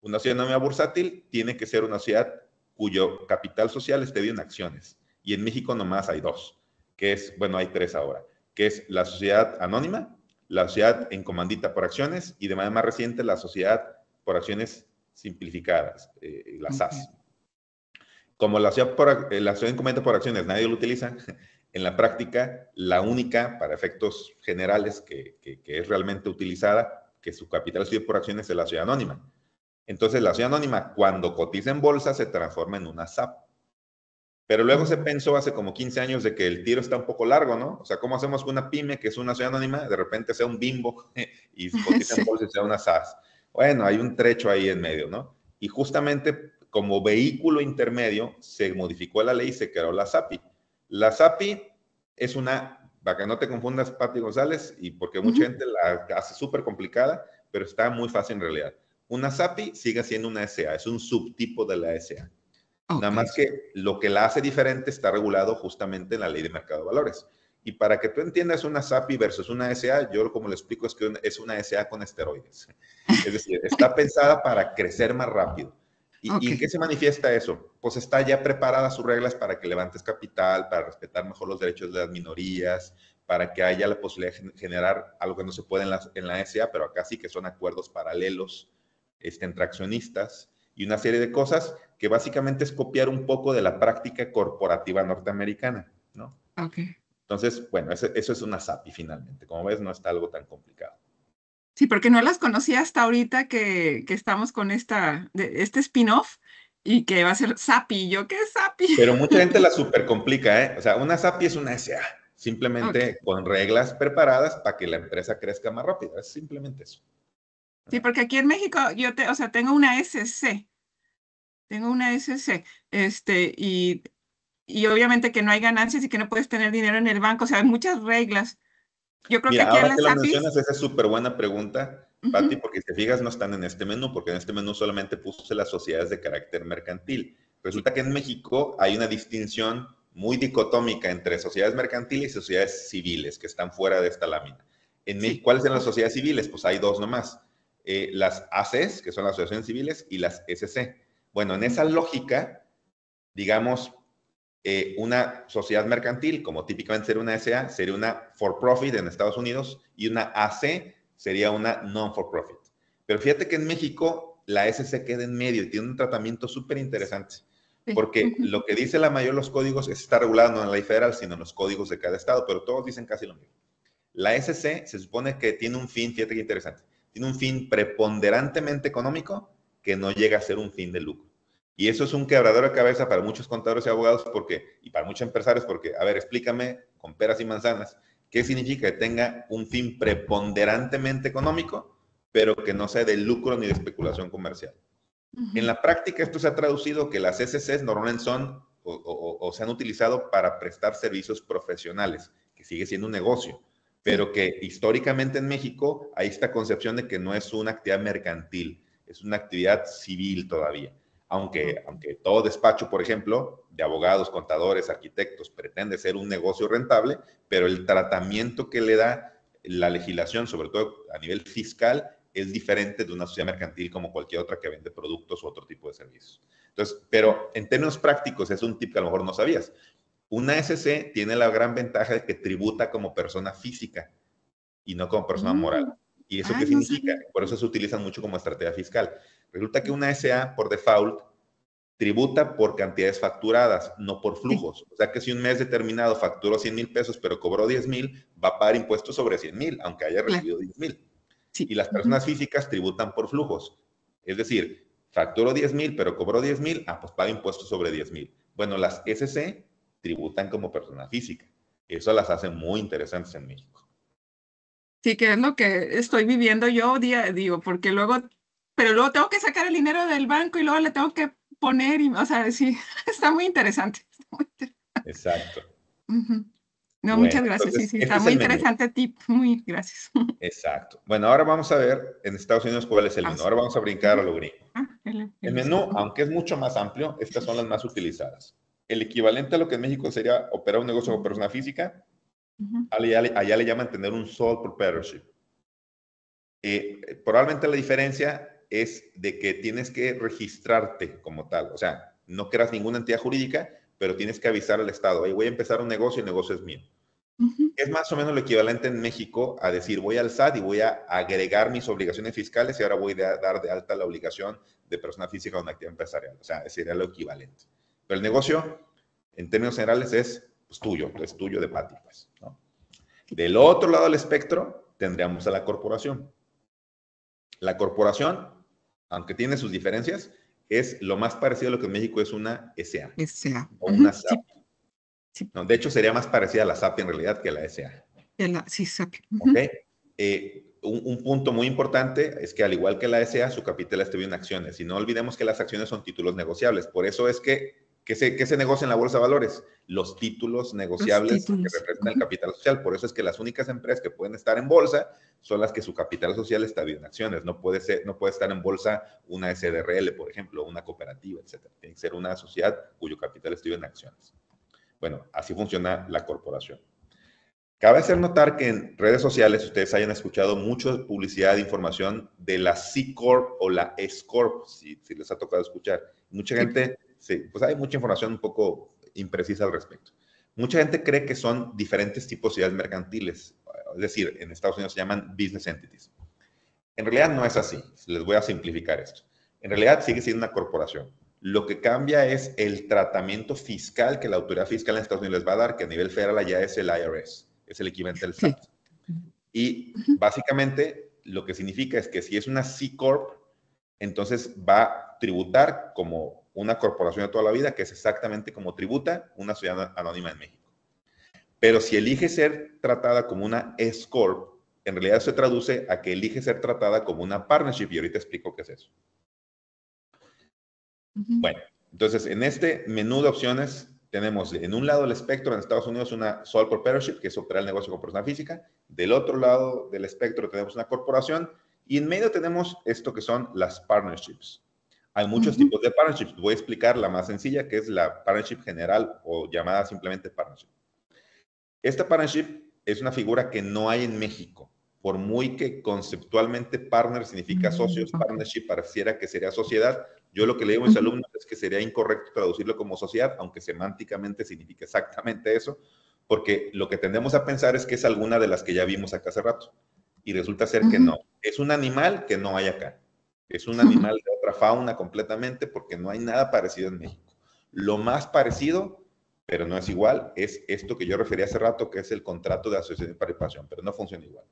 Una sociedad anónima bursátil tiene que ser una sociedad cuyo capital social esté bien en acciones. Y en México nomás hay dos, que es, bueno, hay tres ahora, que es la sociedad anónima, la sociedad en comandita por acciones y de manera más reciente la sociedad por acciones simplificadas, la SAS. Como la sociedad en comandita por acciones nadie lo utiliza, en la práctica la única para efectos generales que es realmente utilizada, que su capital es por acciones, es la sociedad anónima. Entonces, la sociedad anónima, cuando cotiza en bolsa, se transforma en una SAP. Pero luego se pensó hace como 15 años de que el tiro está un poco largo, ¿no? O sea, ¿cómo hacemos que una pyme, que es una sociedad anónima, de repente sea un Bimbo y cotiza en bolsa y sea una SAS? Bueno, hay un trecho ahí en medio, ¿no? Y justamente como vehículo intermedio se modificó la ley y se creó la SAPI. La SAPI es una, para que no te confundas, Pati González, y porque mucha gente la hace súper complicada, pero está muy fácil en realidad. Una SAPI sigue siendo una SA, es un subtipo de la SA. Okay. Nada más que lo que la hace diferente está regulado justamente en la Ley de Mercado de Valores. Y para que tú entiendas una SAPI versus una SA, yo como lo explico es que es una SA con esteroides. Es decir, está pensada para crecer más rápido. ¿Y en qué se manifiesta eso? Pues está ya preparada sus reglas para que levantes capital, para respetar mejor los derechos de las minorías, para que haya la posibilidad de generar algo que no se puede en la SA, pero acá sí que son acuerdos paralelos entre accionistas y una serie de cosas que básicamente es copiar un poco de la práctica corporativa norteamericana, ¿no? Entonces, bueno, eso es una SAPI finalmente. Como ves, no está algo tan complicado. Sí, porque no las conocía hasta ahorita que estamos con este spin-off y que va a ser SAPI. ¿Yo qué es SAPI? Pero mucha gente la super complica, ¿eh? O sea, una SAPI es una SA, simplemente con reglas preparadas para que la empresa crezca más rápido. Es simplemente eso. Sí, porque aquí en México o sea, tengo una SC. Tengo una SC. Y obviamente que no hay ganancias y que no puedes tener dinero en el banco. O sea, hay muchas reglas. Yo creo Mira, que aquí ahora en que las lo APIs... mencionas, esa es súper buena pregunta, Pati, porque si te fijas no están en este menú, porque en este menú solamente puse las sociedades de carácter mercantil. Resulta que en México hay una distinción muy dicotómica entre sociedades mercantiles y sociedades civiles que están fuera de esta lámina. En México, ¿cuáles son las sociedades civiles? Pues hay dos nomás. Las ACs, que son las asociaciones civiles, y las SC. Bueno, en esa lógica, digamos, una sociedad mercantil, como típicamente sería una SA, sería una for-profit en Estados Unidos, y una AC sería una non-for-profit. Pero fíjate que en México la SC queda en medio y tiene un tratamiento súper interesante, porque lo que dice la mayoría de los códigos está regulado no en la ley federal, sino en los códigos de cada estado, pero todos dicen casi lo mismo. La SC se supone que tiene un fin, fíjate qué interesante, tiene un fin preponderantemente económico que no llega a ser un fin de lucro. Y eso es un quebradero de cabeza para muchos contadores y abogados y para muchos empresarios porque, a ver, explícame con peras y manzanas, ¿qué significa que tenga un fin preponderantemente económico, pero que no sea de lucro ni de especulación comercial? En la práctica esto se ha traducido que las SCs normalmente son o se han utilizado para prestar servicios profesionales, que sigue siendo un negocio, pero que históricamente en México hay esta concepción de que no es una actividad mercantil, es una actividad civil todavía. Aunque todo despacho, por ejemplo, de abogados, contadores, arquitectos, pretende ser un negocio rentable, pero el tratamiento que le da la legislación, sobre todo a nivel fiscal, es diferente de una sociedad mercantil como cualquier otra que vende productos u otro tipo de servicios. Entonces, pero en términos prácticos, es un tip que a lo mejor no sabías. Una SC tiene la gran ventaja de que tributa como persona física y no como persona moral. ¿Y eso qué significa? Por eso se utilizan mucho como estrategia fiscal. Resulta que una SA, por default, tributa por cantidades facturadas, no por flujos. O sea que si un mes determinado facturó 100,000 pesos, pero cobró 10,000, va a pagar impuestos sobre 100,000, aunque haya recibido 10,000. Y las personas físicas tributan por flujos. Es decir, facturó 10,000, pero cobró 10,000, pues paga impuestos sobre 10,000. Bueno, las SC tributan como persona física. Eso las hace muy interesantes en México. Sí, que es lo que estoy viviendo yo digo, porque luego tengo que sacar el dinero del banco y luego le tengo que poner, o sea, sí, está muy interesante. Exacto. No, bueno, muchas gracias. Entonces, Sí, está muy interesante tip. Muy gracias. Exacto. Bueno, ahora vamos a ver en Estados Unidos cuál es el menú. Ahora vamos a brincar a lo gringo. El menú, aunque es mucho más amplio, estas son las más utilizadas. El equivalente a lo que en México sería operar un negocio con persona física, allá le llaman tener un sole proprietorship. Probablemente la diferencia es de que tienes que registrarte como tal. O sea, no creas ninguna entidad jurídica, pero tienes que avisar al Estado. Voy a empezar un negocio y el negocio es mío. Es más o menos lo equivalente en México a decir, voy al SAT y voy a agregar mis obligaciones fiscales y ahora voy a dar de alta la obligación de persona física a una actividad empresarial. O sea, sería lo equivalente. Pero el negocio, en términos generales, es tuyo de Pati, pues, ¿no? Del otro lado del espectro, tendríamos a la corporación. La corporación, aunque tiene sus diferencias, es lo más parecido a lo que en México es una SA. O una SAP. Sí. No, de hecho, sería más parecida a la SAP en realidad que a la SA. Sí, SAP. ¿Okay? Un punto muy importante es que al igual que la SA, su capital está en acciones. Y no olvidemos que las acciones son títulos negociables. Por eso es que se negocia en la bolsa de valores? Los títulos negociables que representan el capital social. Por eso es que las únicas empresas que pueden estar en bolsa son las que su capital social está en acciones. No puede estar en bolsa una SDRL, por ejemplo, una cooperativa, etc. Tiene que ser una sociedad cuyo capital esté en acciones. Bueno, así funciona la corporación. Cabe hacer notar que en redes sociales ustedes hayan escuchado mucho publicidad de información de la C Corp o la S Corp, si les ha tocado escuchar. Mucha gente, pues hay mucha información un poco imprecisa al respecto. Mucha gente cree que son diferentes tipos de sociedades mercantiles, es decir, en Estados Unidos se llaman business entities. En realidad no es así, les voy a simplificar esto. En realidad sigue siendo una corporación. Lo que cambia es el tratamiento fiscal que la autoridad fiscal en Estados Unidos les va a dar, que a nivel federal ya es el IRS. Es el equivalente del SAT. Y básicamente lo que significa es que si es una C Corp, entonces va a tributar como una corporación de toda la vida, que es exactamente como tributa una sociedad anónima en México. Pero si elige ser tratada como una S Corp, en realidad se traduce a que elige ser tratada como una partnership, y ahorita explico qué es eso. Bueno, entonces en este menú de opciones tenemos en un lado del espectro en Estados Unidos una sole proprietorship, que es operar el negocio con persona física. Del otro lado del espectro tenemos una corporación. Y en medio tenemos esto que son las partnerships. Hay muchos tipos de partnerships. Voy a explicar la más sencilla, que es la partnership general o llamada simplemente partnership. Esta partnership es una figura que no hay en México. Por muy que conceptualmente partner significa socios, partnership pareciera que sería sociedad. Yo lo que le digo a mis alumnos es que sería incorrecto traducirlo como sociedad, aunque semánticamente significa exactamente eso, porque lo que tendemos a pensar es que es alguna de las que ya vimos acá hace rato. Y resulta ser que no. Es un animal que no hay acá. Es un animal de otra fauna completamente porque no hay nada parecido en México. Lo más parecido, pero no es igual, es esto que yo referí hace rato, que es el contrato de asociación y participación, pero no funciona igual.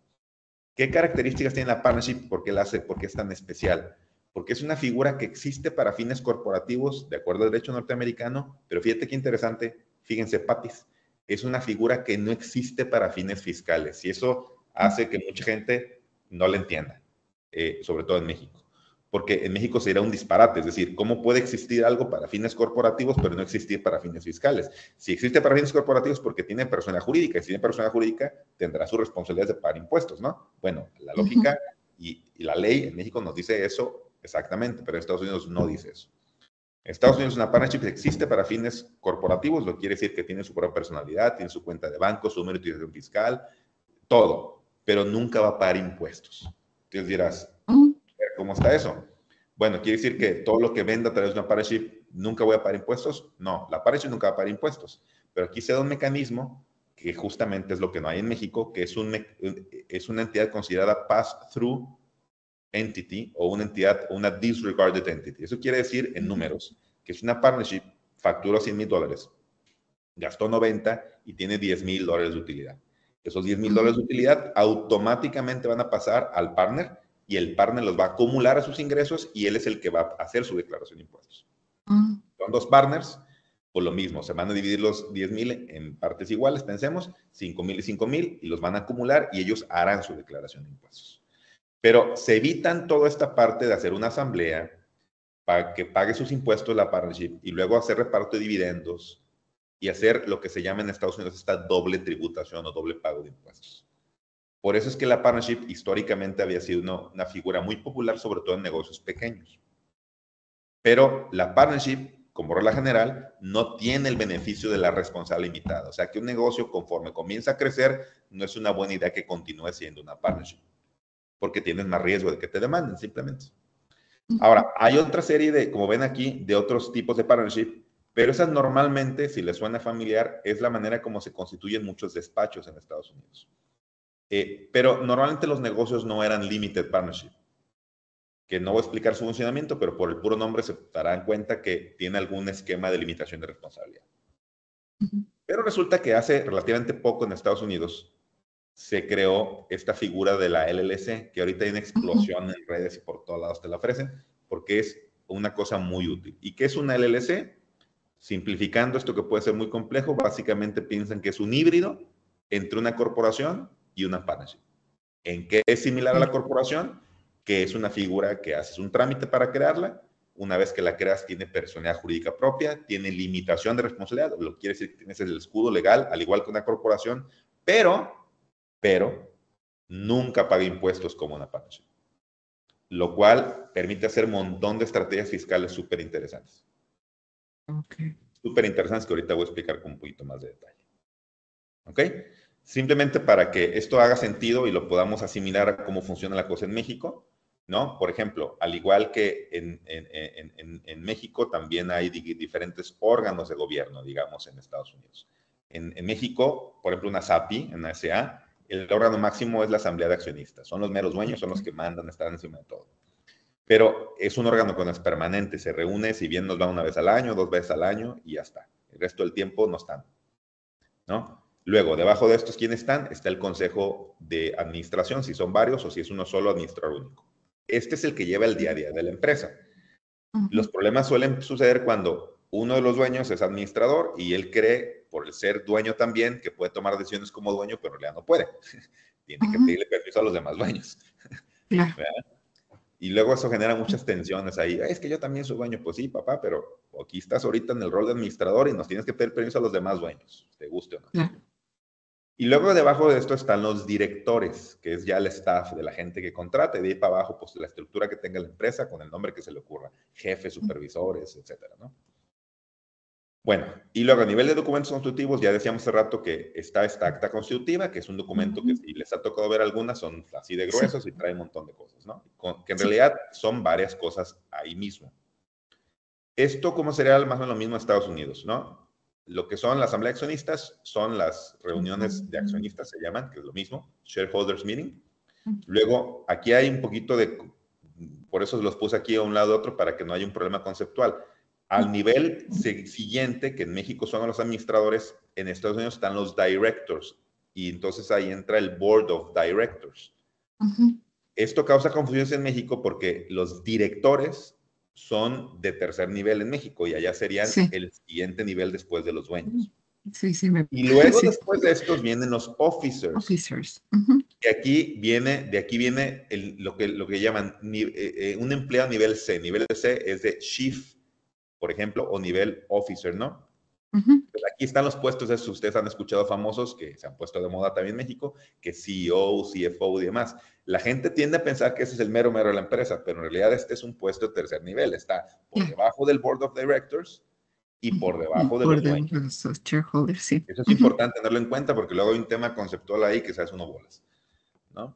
¿Qué características tiene la partnership? ¿Por qué es tan especial? Porque es una figura que existe para fines corporativos, de acuerdo al derecho norteamericano, pero fíjate qué interesante, fíjense, Patis, es una figura que no existe para fines fiscales, y eso hace que mucha gente no la entienda, sobre todo en México. porque en México sería un disparate, es decir, ¿cómo puede existir algo para fines corporativos pero no existir para fines fiscales? Si existe para fines corporativos porque tiene persona jurídica, y si tiene persona jurídica tendrá su responsabilidad de pagar impuestos, ¿no? Bueno, la lógica y la ley en México nos dice eso exactamente, pero en Estados Unidos no dice eso. En Estados Unidos una partnership existe para fines corporativos, lo que quiere decir que tiene su propia personalidad, tiene su cuenta de banco, su número de utilización fiscal, todo, pero nunca va a pagar impuestos. Entonces dirás, ¿cómo está eso? Bueno, quiere decir que todo lo que venda a través de una partnership nunca voy a pagar impuestos. No, la partnership nunca va a pagar impuestos. Pero aquí se da un mecanismo que justamente es lo que no hay en México, que es una entidad considerada pass-through entity o una entidad, una disregarded entity. Eso quiere decir en números que es una partnership, facturó $100,000, gastó 90 y tiene $10,000 de utilidad. Esos $10,000 de utilidad automáticamente van a pasar al partner y el partner los va a acumular a sus ingresos y él es el que va a hacer su declaración de impuestos. Son dos partners, pues lo mismo, se van a dividir los 10,000 en partes iguales, pensemos, 5,000 y 5,000, y los van a acumular y ellos harán su declaración de impuestos. Pero se evitan toda esta parte de hacer una asamblea para que pague sus impuestos la partnership y luego hacer reparto de dividendos y hacer lo que se llama en Estados Unidos esta doble tributación o doble pago de impuestos. Por eso es que la partnership históricamente había sido una figura muy popular, sobre todo en negocios pequeños. Pero la partnership, como regla general, no tiene el beneficio de la responsabilidad limitada. O sea que un negocio, conforme comienza a crecer, no es una buena idea que continúe siendo una partnership, porque tienes más riesgo de que te demanden, simplemente. Ahora, hay otra serie de, como ven aquí, de otros tipos de partnership, pero esas normalmente, si les suena familiar, es la manera como se constituyen muchos despachos en Estados Unidos. Pero normalmente los negocios no eran limited partnership, que no voy a explicar su funcionamiento, pero por el puro nombre se darán cuenta que tiene algún esquema de limitación de responsabilidad. Pero resulta que hace relativamente poco en Estados Unidos se creó esta figura de la LLC, que ahorita hay una explosión en redes y por todos lados te la ofrecen, porque es una cosa muy útil. ¿Y qué es una LLC? Simplificando esto que puede ser muy complejo, básicamente piensan que es un híbrido entre una corporación y una partnership. ¿En qué es similar a la corporación? Que es una figura que haces un trámite para crearla. Una vez que la creas, tiene personalidad jurídica propia, tiene limitación de responsabilidad, lo que quiere decir que tienes el escudo legal, al igual que una corporación, pero nunca paga impuestos como una partnership. Lo cual permite hacer un montón de estrategias fiscales súper interesantes. Súper interesantes que ahorita voy a explicar con un poquito más de detalle. ¿Ok? Simplemente para que esto haga sentido y lo podamos asimilar a cómo funciona la cosa en México, ¿no? Por ejemplo, al igual que en México, también hay diferentes órganos de gobierno, digamos, en Estados Unidos. En México, por ejemplo, una SAPI, una SA, el órgano máximo es la Asamblea de Accionistas. Son los meros dueños, son los que mandan, están encima de todo. Pero es un órgano que no es permanente, se reúne, si bien nos va una vez al año, 2 veces al año y ya está. El resto del tiempo no están, ¿no? Luego, debajo de estos, ¿quiénes están? Está el Consejo de Administración, si son varios o si es uno solo administrador único. Este es el que lleva el día a día de la empresa. Los problemas suelen suceder cuando uno de los dueños es administrador y él cree, por el ser dueño también, que puede tomar decisiones como dueño, pero en realidad no puede. Tiene que pedirle permiso a los demás dueños. Y luego eso genera muchas tensiones ahí. Es que yo también soy dueño. Pues sí, papá, pero aquí estás ahorita en el rol de administrador y nos tienes que pedir permiso a los demás dueños, te guste o no. Y luego debajo de esto están los directores, que es ya el staff de la gente que contrata, y de ahí para abajo, pues la estructura que tenga la empresa con el nombre que se le ocurra, jefes, supervisores, etcétera, ¿no? Bueno, y luego a nivel de documentos constitutivos, ya decíamos hace rato que está esta acta constitutiva, que es un documento que si les ha tocado ver algunas, son así de gruesos y trae un montón de cosas, ¿no? Que en realidad son varias cosas ahí mismo. Esto, ¿cómo sería más o menos lo mismo en Estados Unidos, no? Lo que son la asamblea de accionistas son las reuniones de accionistas, se llaman, que es lo mismo, shareholders meeting. Luego, aquí hay un poquito de, por eso los puse aquí a un lado de otro, para que no haya un problema conceptual. Al nivel siguiente, que en México son los administradores, en Estados Unidos están los directors, y entonces ahí entra el board of directors. Esto causa confusiones en México porque los directores son de tercer nivel en México y allá serían el siguiente nivel después de los dueños. Y luego después de estos vienen los officers. de aquí viene lo que llaman un empleado nivel C. Nivel C es de chief, por ejemplo, o nivel officer, ¿no? Pues aquí están los puestos esos, ustedes han escuchado famosos que se han puesto de moda también en México, que CEO, CFO y demás. La gente tiende a pensar que ese es el mero de la empresa, pero en realidad este es un puesto de tercer nivel. Está por debajo del Board of Directors y por debajo de los dueños. Por los shareholders, sí. Eso es importante tenerlo en cuenta porque luego hay un tema conceptual ahí que se hace uno bolas, ¿no?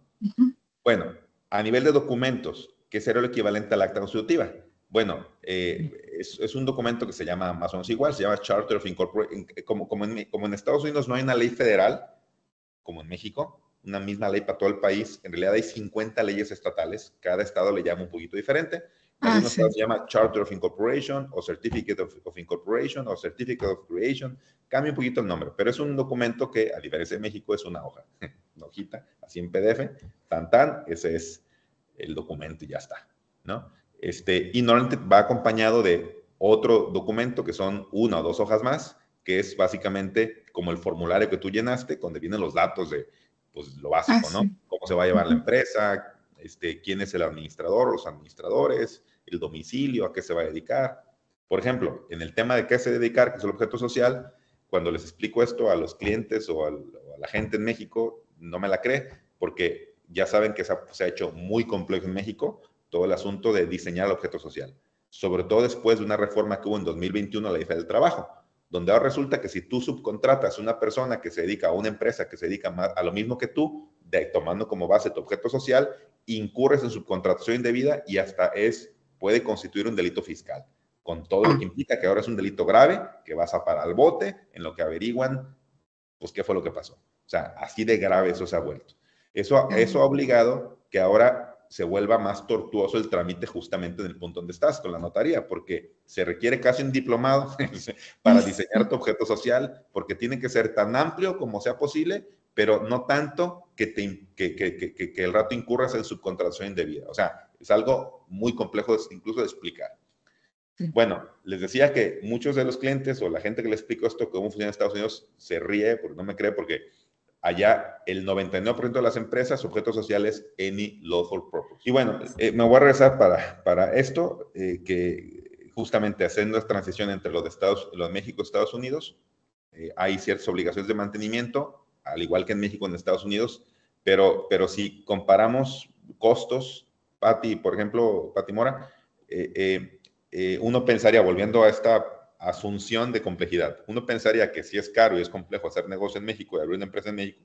Bueno, a nivel de documentos, ¿qué sería lo equivalente al acta constitutiva? Bueno, es un documento que se llama más o menos igual, se llama Charter of Incorporation. Como en Estados Unidos no hay una ley federal, como en México, una misma ley para todo el país, en realidad hay 50 leyes estatales, cada estado le llama un poquito diferente. En algunos estados se llama Charter of Incorporation o Certificate of Incorporation o Certificate of Creation, cambia un poquito el nombre, pero es un documento que, a diferencia de México, es una hoja, una hojita, así en PDF, ese es el documento y ya está, ¿no? Y normalmente va acompañado de otro documento que son 1 o 2 hojas más, que es básicamente como el formulario que tú llenaste, donde vienen los datos de, pues, lo básico, ¿no? Cómo se va a llevar la empresa, quién es el administrador, los administradores, el domicilio, a qué se va a dedicar. Por ejemplo, en el tema de qué se dedicar, que es el objeto social, cuando les explico esto a los clientes o a la gente en México, no me la cree, porque ya saben que se ha hecho muy complejo en México todo el asunto de diseñar el objeto social, sobre todo después de una reforma que hubo en 2021 a la ley del trabajo, donde ahora resulta que si tú subcontratas a una persona que se dedica a una empresa que se dedica a lo mismo que tú, tomando como base tu objeto social, incurres en subcontratación indebida y hasta puede constituir un delito fiscal, con todo lo que implica que ahora es un delito grave, que vas a parar al bote, en lo que averiguan, pues, qué fue lo que pasó. O sea, así de grave eso se ha vuelto. Eso ha obligado que ahora se vuelva más tortuoso el trámite justamente en el punto donde estás, con la notaría, porque se requiere casi un diplomado para diseñar tu objeto social, porque tiene que ser tan amplio como sea posible, pero no tanto que el rato incurras en subcontratación indebida. O sea, es algo muy complejo incluso de explicar. Bueno, les decía que muchos de los clientes o la gente que les explico esto, cómo funciona en Estados Unidos, se ríe, porque no me cree, porque allá el 99% de las empresas, su objeto social es any lawful purpose. Y bueno, me voy a regresar para esto, que justamente haciendo esta transición entre los de México y Estados Unidos, hay ciertas obligaciones de mantenimiento, al igual que en México y en Estados Unidos, pero si comparamos costos, por ejemplo, Pati Mora, uno pensaría, volviendo a esta asunción de complejidad, uno pensaría que si es caro y es complejo hacer negocio en México y abrir una empresa en México,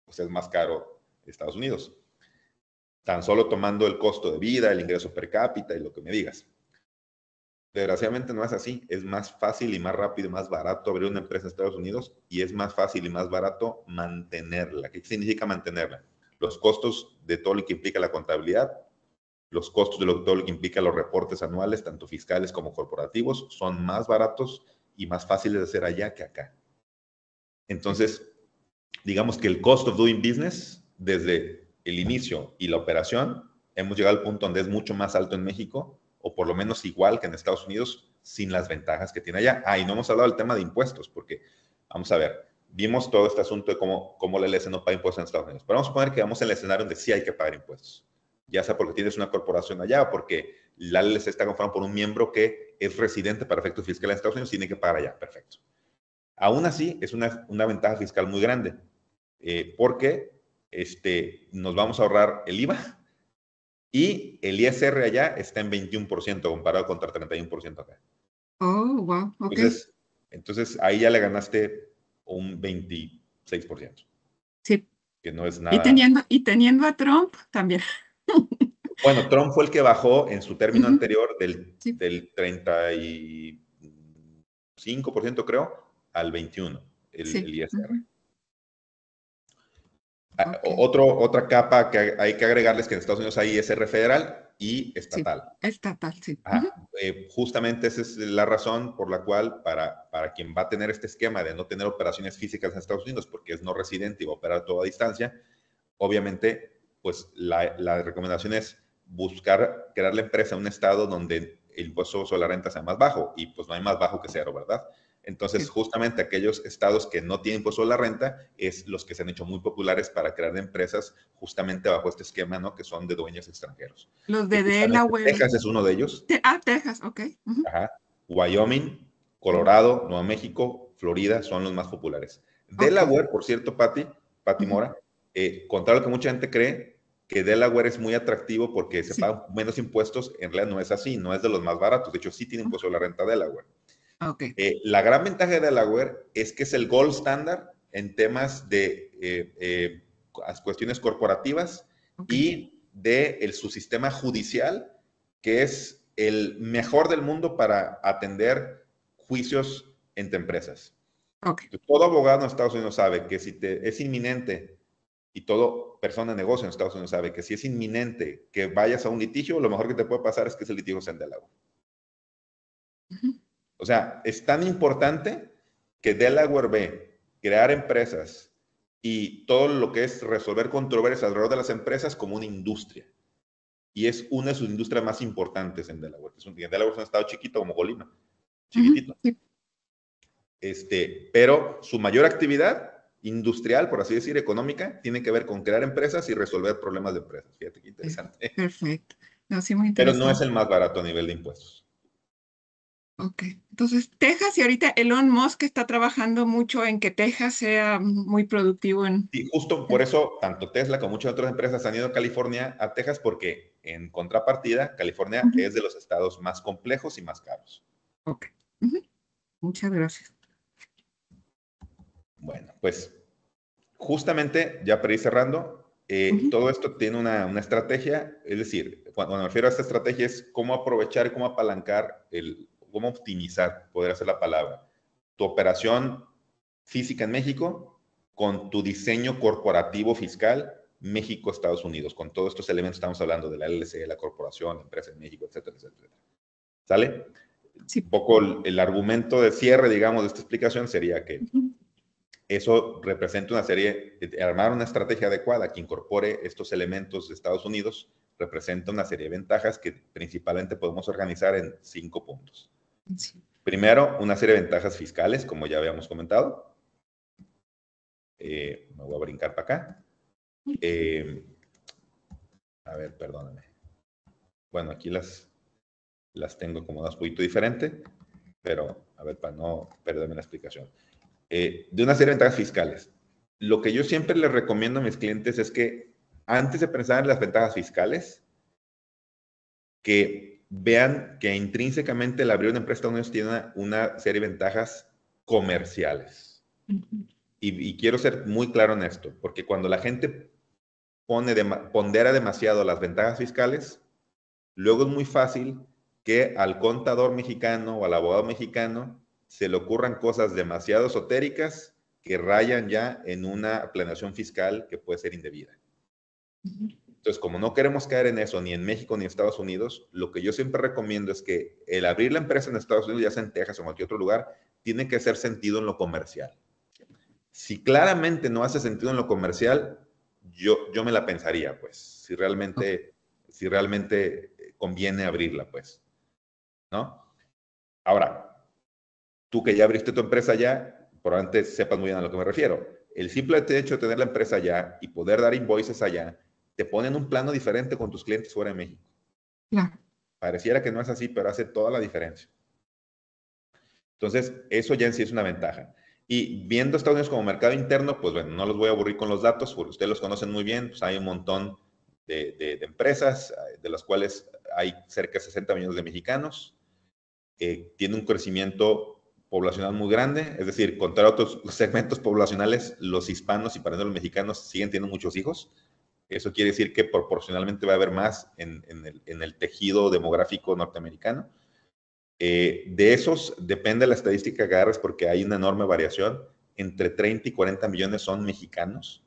pues es más caro Estados Unidos. Tan solo tomando el costo de vida, el ingreso per cápita y lo que me digas. Desgraciadamente no es así. Es más fácil y más rápido y más barato abrir una empresa en Estados Unidos y es más fácil y más barato mantenerla. ¿Qué significa mantenerla? Los costos de todo lo que implica la contabilidad, los costos de todo lo que implica los reportes anuales, tanto fiscales como corporativos, son más baratos y más fáciles de hacer allá que acá. Entonces, digamos que el cost of doing business, desde el inicio y la operación, hemos llegado al punto donde es mucho más alto en México, o por lo menos igual que en Estados Unidos, sin las ventajas que tiene allá. Y no hemos hablado del tema de impuestos, porque, vamos a ver, vimos todo este asunto de cómo la LS no paga impuestos en Estados Unidos. Pero vamos a poner que vamos en el escenario donde sí hay que pagar impuestos. Ya sea porque tienes una corporación allá o porque la LLC está conformada por un miembro que es residente para efectos fiscales en Estados Unidos y tiene que pagar allá. Perfecto. Aún así, es una ventaja fiscal muy grande porque nos vamos a ahorrar el IVA y el ISR allá está en 21% comparado contra 31% acá. Oh, wow, ok. Entonces, ahí ya le ganaste un 26%. Sí. Que no es nada. Y teniendo a Trump también. Bueno, Trump fue el que bajó en su término anterior del 35%, creo, al 21%, el ISR. Okay. Otra capa que hay que agregarles que en Estados Unidos hay ISR federal y estatal. Sí, estatal, sí. Justamente esa es la razón por la cual para quien va a tener este esquema de no tener operaciones físicas en Estados Unidos porque es no residente y va a operar todo a distancia, obviamente, pues la recomendación es buscar crear la empresa en un estado donde el impuesto sobre la renta sea más bajo y pues no hay más bajo que cero, ¿verdad? Entonces, Sí. justamente aquellos estados que no tienen impuesto a la renta es los que se han hecho muy populares para crear empresas justamente bajo este esquema, ¿no? Que son de dueños extranjeros. Los Y de justamente Delaware. Texas es uno de ellos. Texas, ok. Ujú, Ajá. Wyoming, ujú, Colorado, Nuevo México, Florida son los más populares. ok. Delaware, por cierto, Pati Ujú, Mora, contrario a lo que mucha gente cree, que Delaware es muy atractivo porque se sí. pagan menos impuestos, en realidad no es así, no es de los más baratos, de hecho sí tiene impuesto a la renta Delaware. Ok. La gran ventaja de Delaware es que es el gold standard en temas de cuestiones corporativas Ok. y de su sistema judicial, que es el mejor del mundo para atender juicios entre empresas. Ok. Todo abogado en Estados Unidos sabe que si es inminente, y toda persona de negocio en Estados Unidos sabe que si es inminente que vayas a un litigio, lo mejor que te puede pasar es que ese litigio sea en Delaware. Ujú, O sea, es tan importante que Delaware ve crear empresas y todo lo que es resolver controversias alrededor de las empresas como una industria. Y es una de sus industrias más importantes en Delaware. Delaware es un estado chiquito como Colima, ujú, chiquitito. sí. Pero su mayor actividad industrial, por así decir, económica, tiene que ver con crear empresas y resolver problemas de empresas. Fíjate qué interesante. Perfecto. No, sí, muy Pero no es interesante. el más barato a nivel de impuestos. Ok. Entonces, Texas, y ahorita Elon Musk está trabajando mucho en que Texas sea muy productivo en... Y justo por eso, tanto Tesla como muchas otras empresas han ido a California, a Texas, porque en contrapartida, California Ujú, es de los estados más complejos y más caros. ok. Ujú, muchas gracias. Bueno, pues justamente, ya para ir cerrando, Ujú, todo esto tiene una estrategia, es decir, cuando me refiero a esta estrategia es cómo aprovechar y cómo apalancar, cómo optimizar, poder hacer la palabra, tu operación física en México con tu diseño corporativo fiscal México-Estados Unidos, con todos estos elementos estamos hablando de la LLC, la corporación, la empresa en México, etcétera, etcétera. ¿Sale? sí. Un poco el argumento de cierre, digamos, de esta explicación sería que Ujú, eso representa una serie, armar una estrategia adecuada que incorpore estos elementos de Estados Unidos representa una serie de ventajas que principalmente podemos organizar en 5 puntos. sí. Primero, una serie de ventajas fiscales, como ya habíamos comentado. Me voy a brincar para acá. A ver, perdóname. Bueno, aquí las tengo acomodadas un poquito diferente, pero a ver, para no perderme la explicación. De una serie de ventajas fiscales. Lo que yo siempre les recomiendo a mis clientes es que antes de pensar en las ventajas fiscales, que vean que intrínsecamente el abrir una empresa en Estados Unidos tiene una serie de ventajas comerciales. Ujú, Y quiero ser muy claro en esto, porque cuando la gente pondera demasiado las ventajas fiscales, luego es muy fácil que al contador mexicano o al abogado mexicano se le ocurran cosas demasiado esotéricas que rayan ya en una planeación fiscal que puede ser indebida. ujú, Entonces, como no queremos caer en eso ni en México ni en Estados Unidos, lo que yo siempre recomiendo es que el abrir la empresa en Estados Unidos, ya sea en Texas o en cualquier otro lugar, tiene que hacer sentido en lo comercial. Si claramente no hace sentido en lo comercial, yo me la pensaría, pues, ok, si realmente conviene abrirla, pues, ¿no? Ahora, tú que ya abriste tu empresa ya, probablemente sepas muy bien a lo que me refiero. El simple hecho de tener la empresa allá y poder dar invoices allá, te ponen un plano diferente con tus clientes fuera de México. claro. Pareciera que no es así, pero hace toda la diferencia. Entonces, eso ya en sí es una ventaja. Y viendo Estados Unidos como mercado interno, pues bueno, no los voy a aburrir con los datos, porque ustedes los conocen muy bien, pues hay un montón de empresas, de las cuales hay cerca de 60 millones de mexicanos, tiene un crecimiento poblacional muy grande, es decir, contra otros segmentos poblacionales, los hispanos y para los mexicanos siguen teniendo muchos hijos. Eso quiere decir que proporcionalmente va a haber más en el tejido demográfico norteamericano. De esos depende la estadística que agarres porque hay una enorme variación. Entre 30 y 40 millones son mexicanos,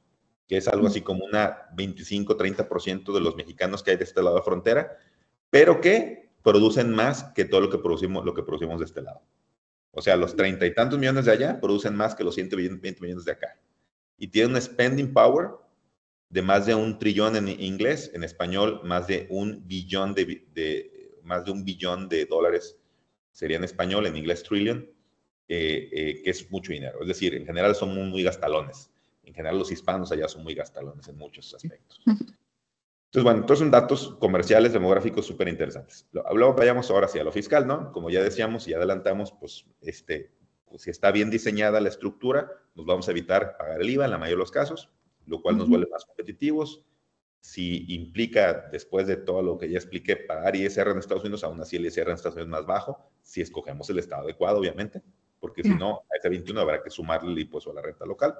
que es algo Mm, así como una 25-30% de los mexicanos que hay de este lado de la frontera, pero que producen más que todo lo que producimos de este lado. O sea, los 30 y tantos millones de allá producen más que los 120 millones de acá. Y tienen un spending power de más de 1 trillón en inglés, en español más de 1 billón más de $1 billón sería en español, en inglés trillion, que es mucho dinero. Es decir, en general son muy, muy gastalones. En general los hispanos allá son muy gastalones en muchos aspectos. Entonces, bueno, entonces son datos comerciales, demográficos súper interesantes. Luego vayamos ahora hacia lo fiscal, ¿no? Como ya decíamos y adelantamos, pues, pues si está bien diseñada la estructura, nos vamos a evitar pagar el IVA en la mayoría de los casos, lo cual nos vuelve más competitivos. Si implica, después de todo lo que ya expliqué, pagar ISR en Estados Unidos, aún así el ISR en Estados Unidos es más bajo, si escogemos el estado adecuado, obviamente, porque si no, a ese 21 habrá que sumarle el impuesto a la renta local.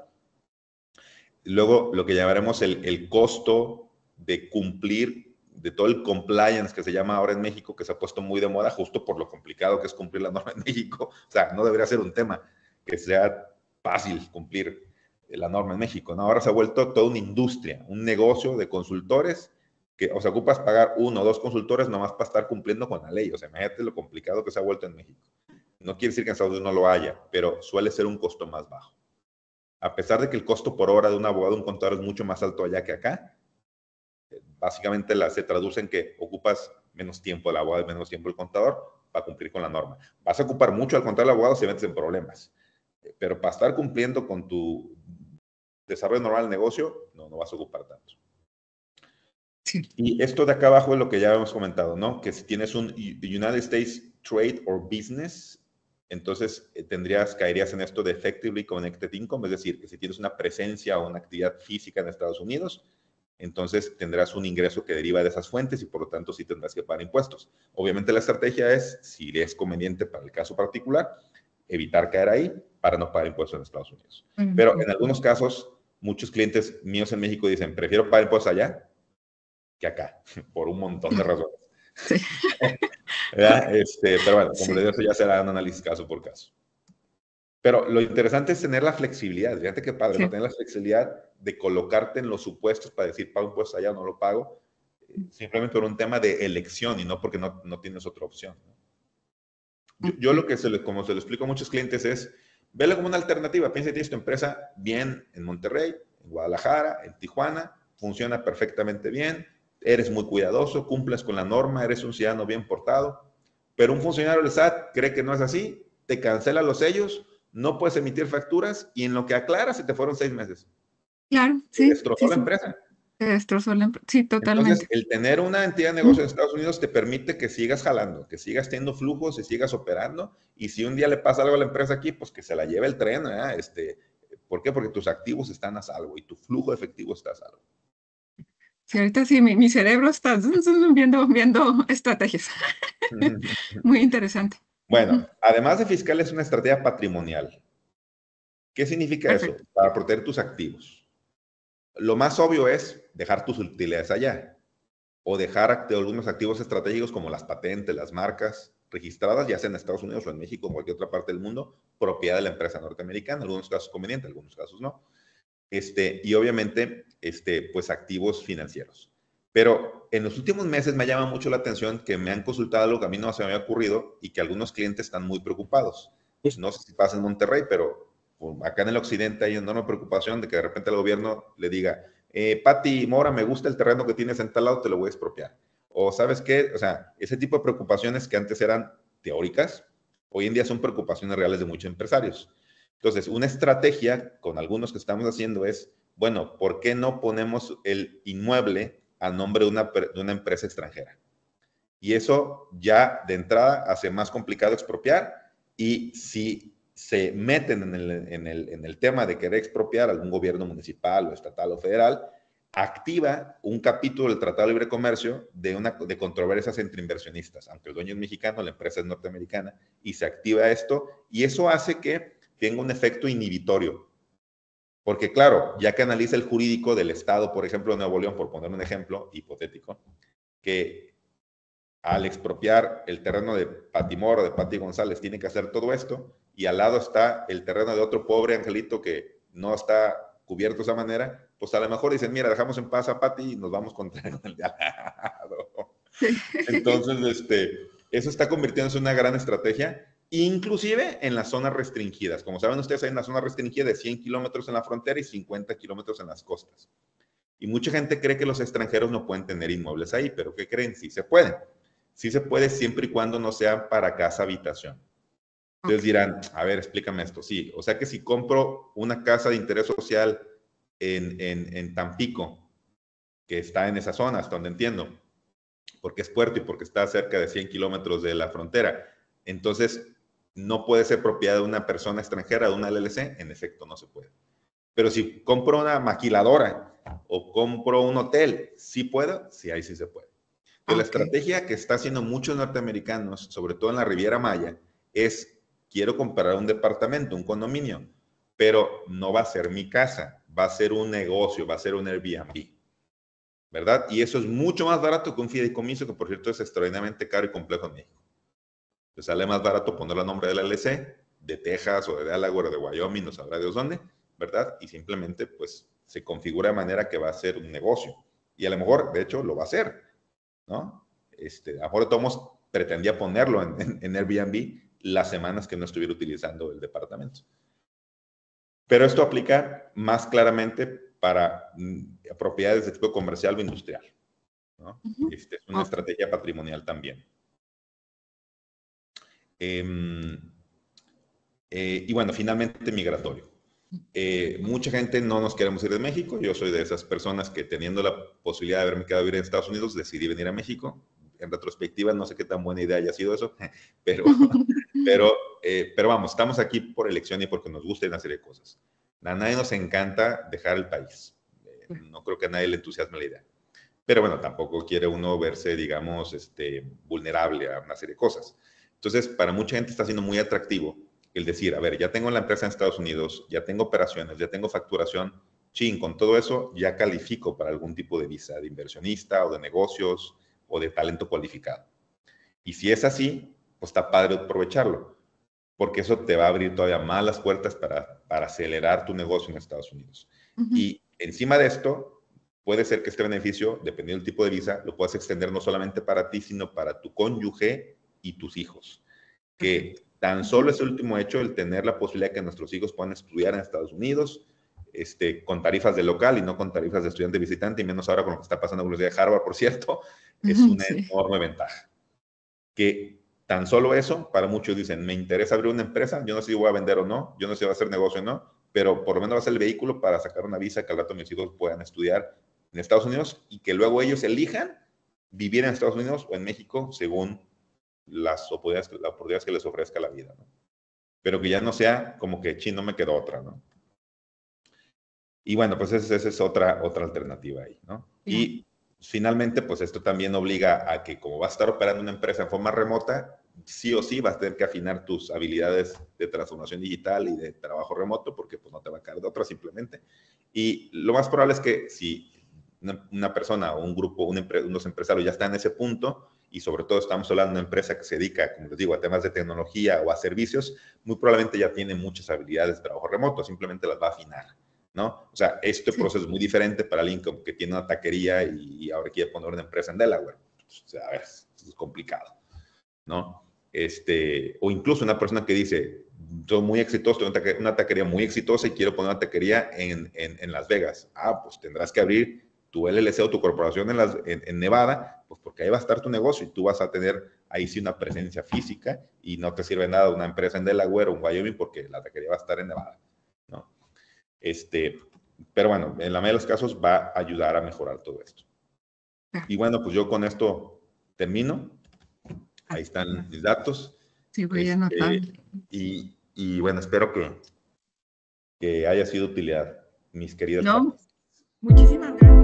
Luego, lo que llamaremos el costo de cumplir, de todo el compliance que se llama ahora en México, que se ha puesto muy de moda justo por lo complicado que es cumplir la norma en México. O sea, no debería ser un tema que sea fácil cumplir la norma en México, ¿no? Ahora se ha vuelto toda una industria, un negocio de consultores que, o sea, ocupas pagar 1 o 2 consultores nomás para estar cumpliendo con la ley. O sea, imagínate lo complicado que se ha vuelto en México. No quiere decir que en Estados Unidos no lo haya, pero suele ser un costo más bajo. A pesar de que el costo por hora de un abogado, un contador, es mucho más alto allá que acá, básicamente se traduce en que ocupas menos tiempo el abogado y menos tiempo el contador para cumplir con la norma. Vas a ocupar mucho al contador y al abogado si metes en problemas, pero para estar cumpliendo con tu desarrollo normal del negocio, no vas a ocupar tanto. Sí. Y esto de acá abajo es lo que ya hemos comentado, ¿no? Que si tienes un United States Trade or Business, entonces caerías en esto de Effectively Connected Income, es decir, que si tienes una presencia o una actividad física en Estados Unidos, entonces tendrás un ingreso que deriva de esas fuentes y por lo tanto sí tendrás que pagar impuestos. Obviamente la estrategia es, si es conveniente para el caso particular, evitar caer ahí para no pagar impuestos en Estados Unidos. Pero en algunos casos, muchos clientes míos en México dicen, prefiero pagar impuestos allá que acá, por un montón de razones. Sí. Pero bueno, como les digo, eso ya será un análisis caso por caso. Pero lo interesante es tener la flexibilidad. Fíjate qué padre, ¿no? Tener la flexibilidad de colocarte en los supuestos para decir, pago impuestos allá o no lo pago, simplemente por un tema de elección y no porque no tienes otra opción, ¿no? Yo lo que como se lo explico a muchos clientes es, velo como una alternativa. Piensa que tienes tu empresa bien en Monterrey, en Guadalajara, en Tijuana, funciona perfectamente bien, eres muy cuidadoso, cumples con la norma, eres un ciudadano bien portado, pero un funcionario del SAT cree que no es así, te cancela los sellos, no puedes emitir facturas y en lo que aclaras se te fueron 6 meses. Claro, sí. Destrozó la empresa. Destrozó la empresa, sí, totalmente. Entonces, el tener una entidad de negocio en Estados Unidos te permite que sigas jalando, que sigas teniendo flujos y sigas operando. Y si un día le pasa algo a la empresa aquí, pues que se la lleve el tren, ¿verdad? ¿Por qué? Porque tus activos están a salvo y tu flujo efectivo está a salvo. Sí, ahorita sí, mi cerebro está viendo estrategias. Muy interesante. Bueno, además de fiscal, es una estrategia patrimonial. ¿Qué significa eso? Para proteger tus activos. Lo más obvio es dejar tus utilidades allá o dejar algunos activos estratégicos como las patentes, las marcas registradas, ya sea en Estados Unidos o en México o en cualquier otra parte del mundo, propiedad de la empresa norteamericana, en algunos casos conveniente, en algunos casos no. Y obviamente, pues activos financieros. Pero en los últimos meses me llama mucho la atención que me han consultado algo que a mí no se me había ocurrido y que algunos clientes están muy preocupados. Pues no sé si pasa en Monterrey, pero acá en el occidente hay una enorme preocupación de que de repente el gobierno le diga, Pati Mora, me gusta el terreno que tienes en tal lado, te lo voy a expropiar. O ¿sabes qué? O sea, ese tipo de preocupaciones que antes eran teóricas, hoy en día son preocupaciones reales de muchos empresarios. Entonces, una estrategia con algunos que estamos haciendo es, bueno, ¿por qué no ponemos el inmueble a nombre de una empresa extranjera? Y eso ya de entrada hace más complicado expropiar y si se meten en el tema de querer expropiar a algún gobierno municipal o estatal o federal, activa un capítulo del Tratado de Libre Comercio de controversias entre inversionistas, aunque el dueño es mexicano, la empresa es norteamericana, y se activa esto, y eso hace que tenga un efecto inhibitorio. Porque claro, ya que analiza el jurídico del Estado, por ejemplo, de Nuevo León, por poner un ejemplo hipotético, que al expropiar el terreno de Pati Mora o de Pati González tiene que hacer todo esto, y al lado está el terreno de otro pobre angelito que no está cubierto de esa manera, pues a lo mejor dicen, mira, dejamos en paz a Pati y nos vamos contra el de al lado. Entonces, eso está convirtiéndose en una gran estrategia, inclusive en las zonas restringidas. Como saben ustedes, hay una zona restringida de 100 kilómetros en la frontera y 50 kilómetros en las costas. Y mucha gente cree que los extranjeros no pueden tener inmuebles ahí, pero ¿qué creen? Sí se pueden. Sí se puede siempre y cuando no sean para casa habitación. Entonces dirán, a ver, explícame esto. Sí, o sea que si compro una casa de interés social en Tampico, que está en esa zona, hasta donde entiendo, porque es puerto y porque está cerca de 100 kilómetros de la frontera, entonces no puede ser propiedad de una persona extranjera, de una LLC, en efecto no se puede. Pero si compro una maquiladora o compro un hotel, ¿sí puedo? Sí, ahí sí se puede. Entonces, la estrategia que está haciendo muchos norteamericanos, sobre todo en la Riviera Maya, es, quiero comprar un departamento, un condominio, pero no va a ser mi casa, va a ser un negocio, va a ser un Airbnb, ¿verdad? Y eso es mucho más barato que un fideicomiso, que por cierto es extraordinariamente caro y complejo en México. Te sale más barato ponerlo a nombre de la LLC, de Texas o de Delaware o de Wyoming, no sabrá Dios dónde, ¿verdad? Y simplemente pues se configura de manera que va a ser un negocio. Y a lo mejor, de hecho, lo va a hacer, ¿no? A lo mejor Tomos pretendía ponerlo en Airbnb las semanas que no estuviera utilizando el departamento. Pero esto aplica más claramente para propiedades de tipo comercial o industrial, ¿no? Es una estrategia patrimonial también. Y bueno, finalmente migratorio. Mucha gente no nos queremos ir de México. Yo soy de esas personas que, teniendo la posibilidad de haberme quedado a vivir en Estados Unidos, decidí venir a México. En retrospectiva, no sé qué tan buena idea haya sido eso, pero vamos, estamos aquí por elección y porque nos gusta una serie de cosas. A nadie nos encanta dejar el país. No creo que a nadie le entusiasme la idea. Pero bueno, tampoco quiere uno verse, digamos, vulnerable a una serie de cosas. Entonces, para mucha gente está siendo muy atractivo el decir, a ver, ya tengo la empresa en Estados Unidos, ya tengo operaciones, ya tengo facturación, chin, con todo eso ya califico para algún tipo de visa de inversionista o de negocios o de talento cualificado. Y si es así, pues está padre aprovecharlo, porque eso te va a abrir todavía más las puertas para acelerar tu negocio en Estados Unidos. Y encima de esto, puede ser que este beneficio, dependiendo del tipo de visa, lo puedas extender no solamente para ti, sino para tu cónyuge y tus hijos. Que tan solo es el último hecho, el tener la posibilidad de que nuestros hijos puedan estudiar en Estados Unidos, con tarifas de local y no con tarifas de estudiante visitante, y menos ahora con lo que está pasando con la Universidad de Harvard, por cierto, es una enorme ventaja. Que tan solo eso, para muchos dicen, me interesa abrir una empresa, yo no sé si voy a vender o no, yo no sé si va a hacer negocio o no, pero por lo menos va a ser el vehículo para sacar una visa que al rato mis hijos puedan estudiar en Estados Unidos y que luego ellos elijan vivir en Estados Unidos o en México según las oportunidades que les ofrezca la vida, ¿no? Pero que ya no sea como que, ching, no me quedó otra, ¿no? Y bueno, pues esa es otra alternativa ahí, ¿no? Y finalmente, pues esto también obliga a que, como vas a estar operando una empresa en forma remota, sí o sí vas a tener que afinar tus habilidades de transformación digital y de trabajo remoto, porque pues no te va a caer de otra simplemente. Y lo más probable es que si una persona o un grupo, unos empresarios ya están en ese punto, y sobre todo estamos hablando de una empresa que se dedica, como les digo, a temas de tecnología o a servicios, muy probablemente ya tiene muchas habilidades de trabajo remoto, simplemente las va a afinar, ¿no? O sea, este proceso es muy diferente para alguien que tiene una taquería y ahora quiere poner una empresa en Delaware. O sea, a ver, es complicado, ¿no? O incluso una persona que dice, soy muy exitoso, tengo una taquería muy exitosa y quiero poner una taquería en Las Vegas. Ah, pues tendrás que abrir tu LLC o tu corporación en Nevada, pues porque ahí va a estar tu negocio y tú vas a tener ahí sí una presencia física y no te sirve nada una empresa en Delaware o en Wyoming porque la taquería va a estar en Nevada, ¿no? Pero bueno, en la mayoría de los casos va a ayudar a mejorar todo esto. Y bueno, pues yo con esto termino. Ahí están mis datos. Sí, voy a anotar. Y bueno, espero que haya sido de utilidad, mis queridas. No, muchísimas gracias.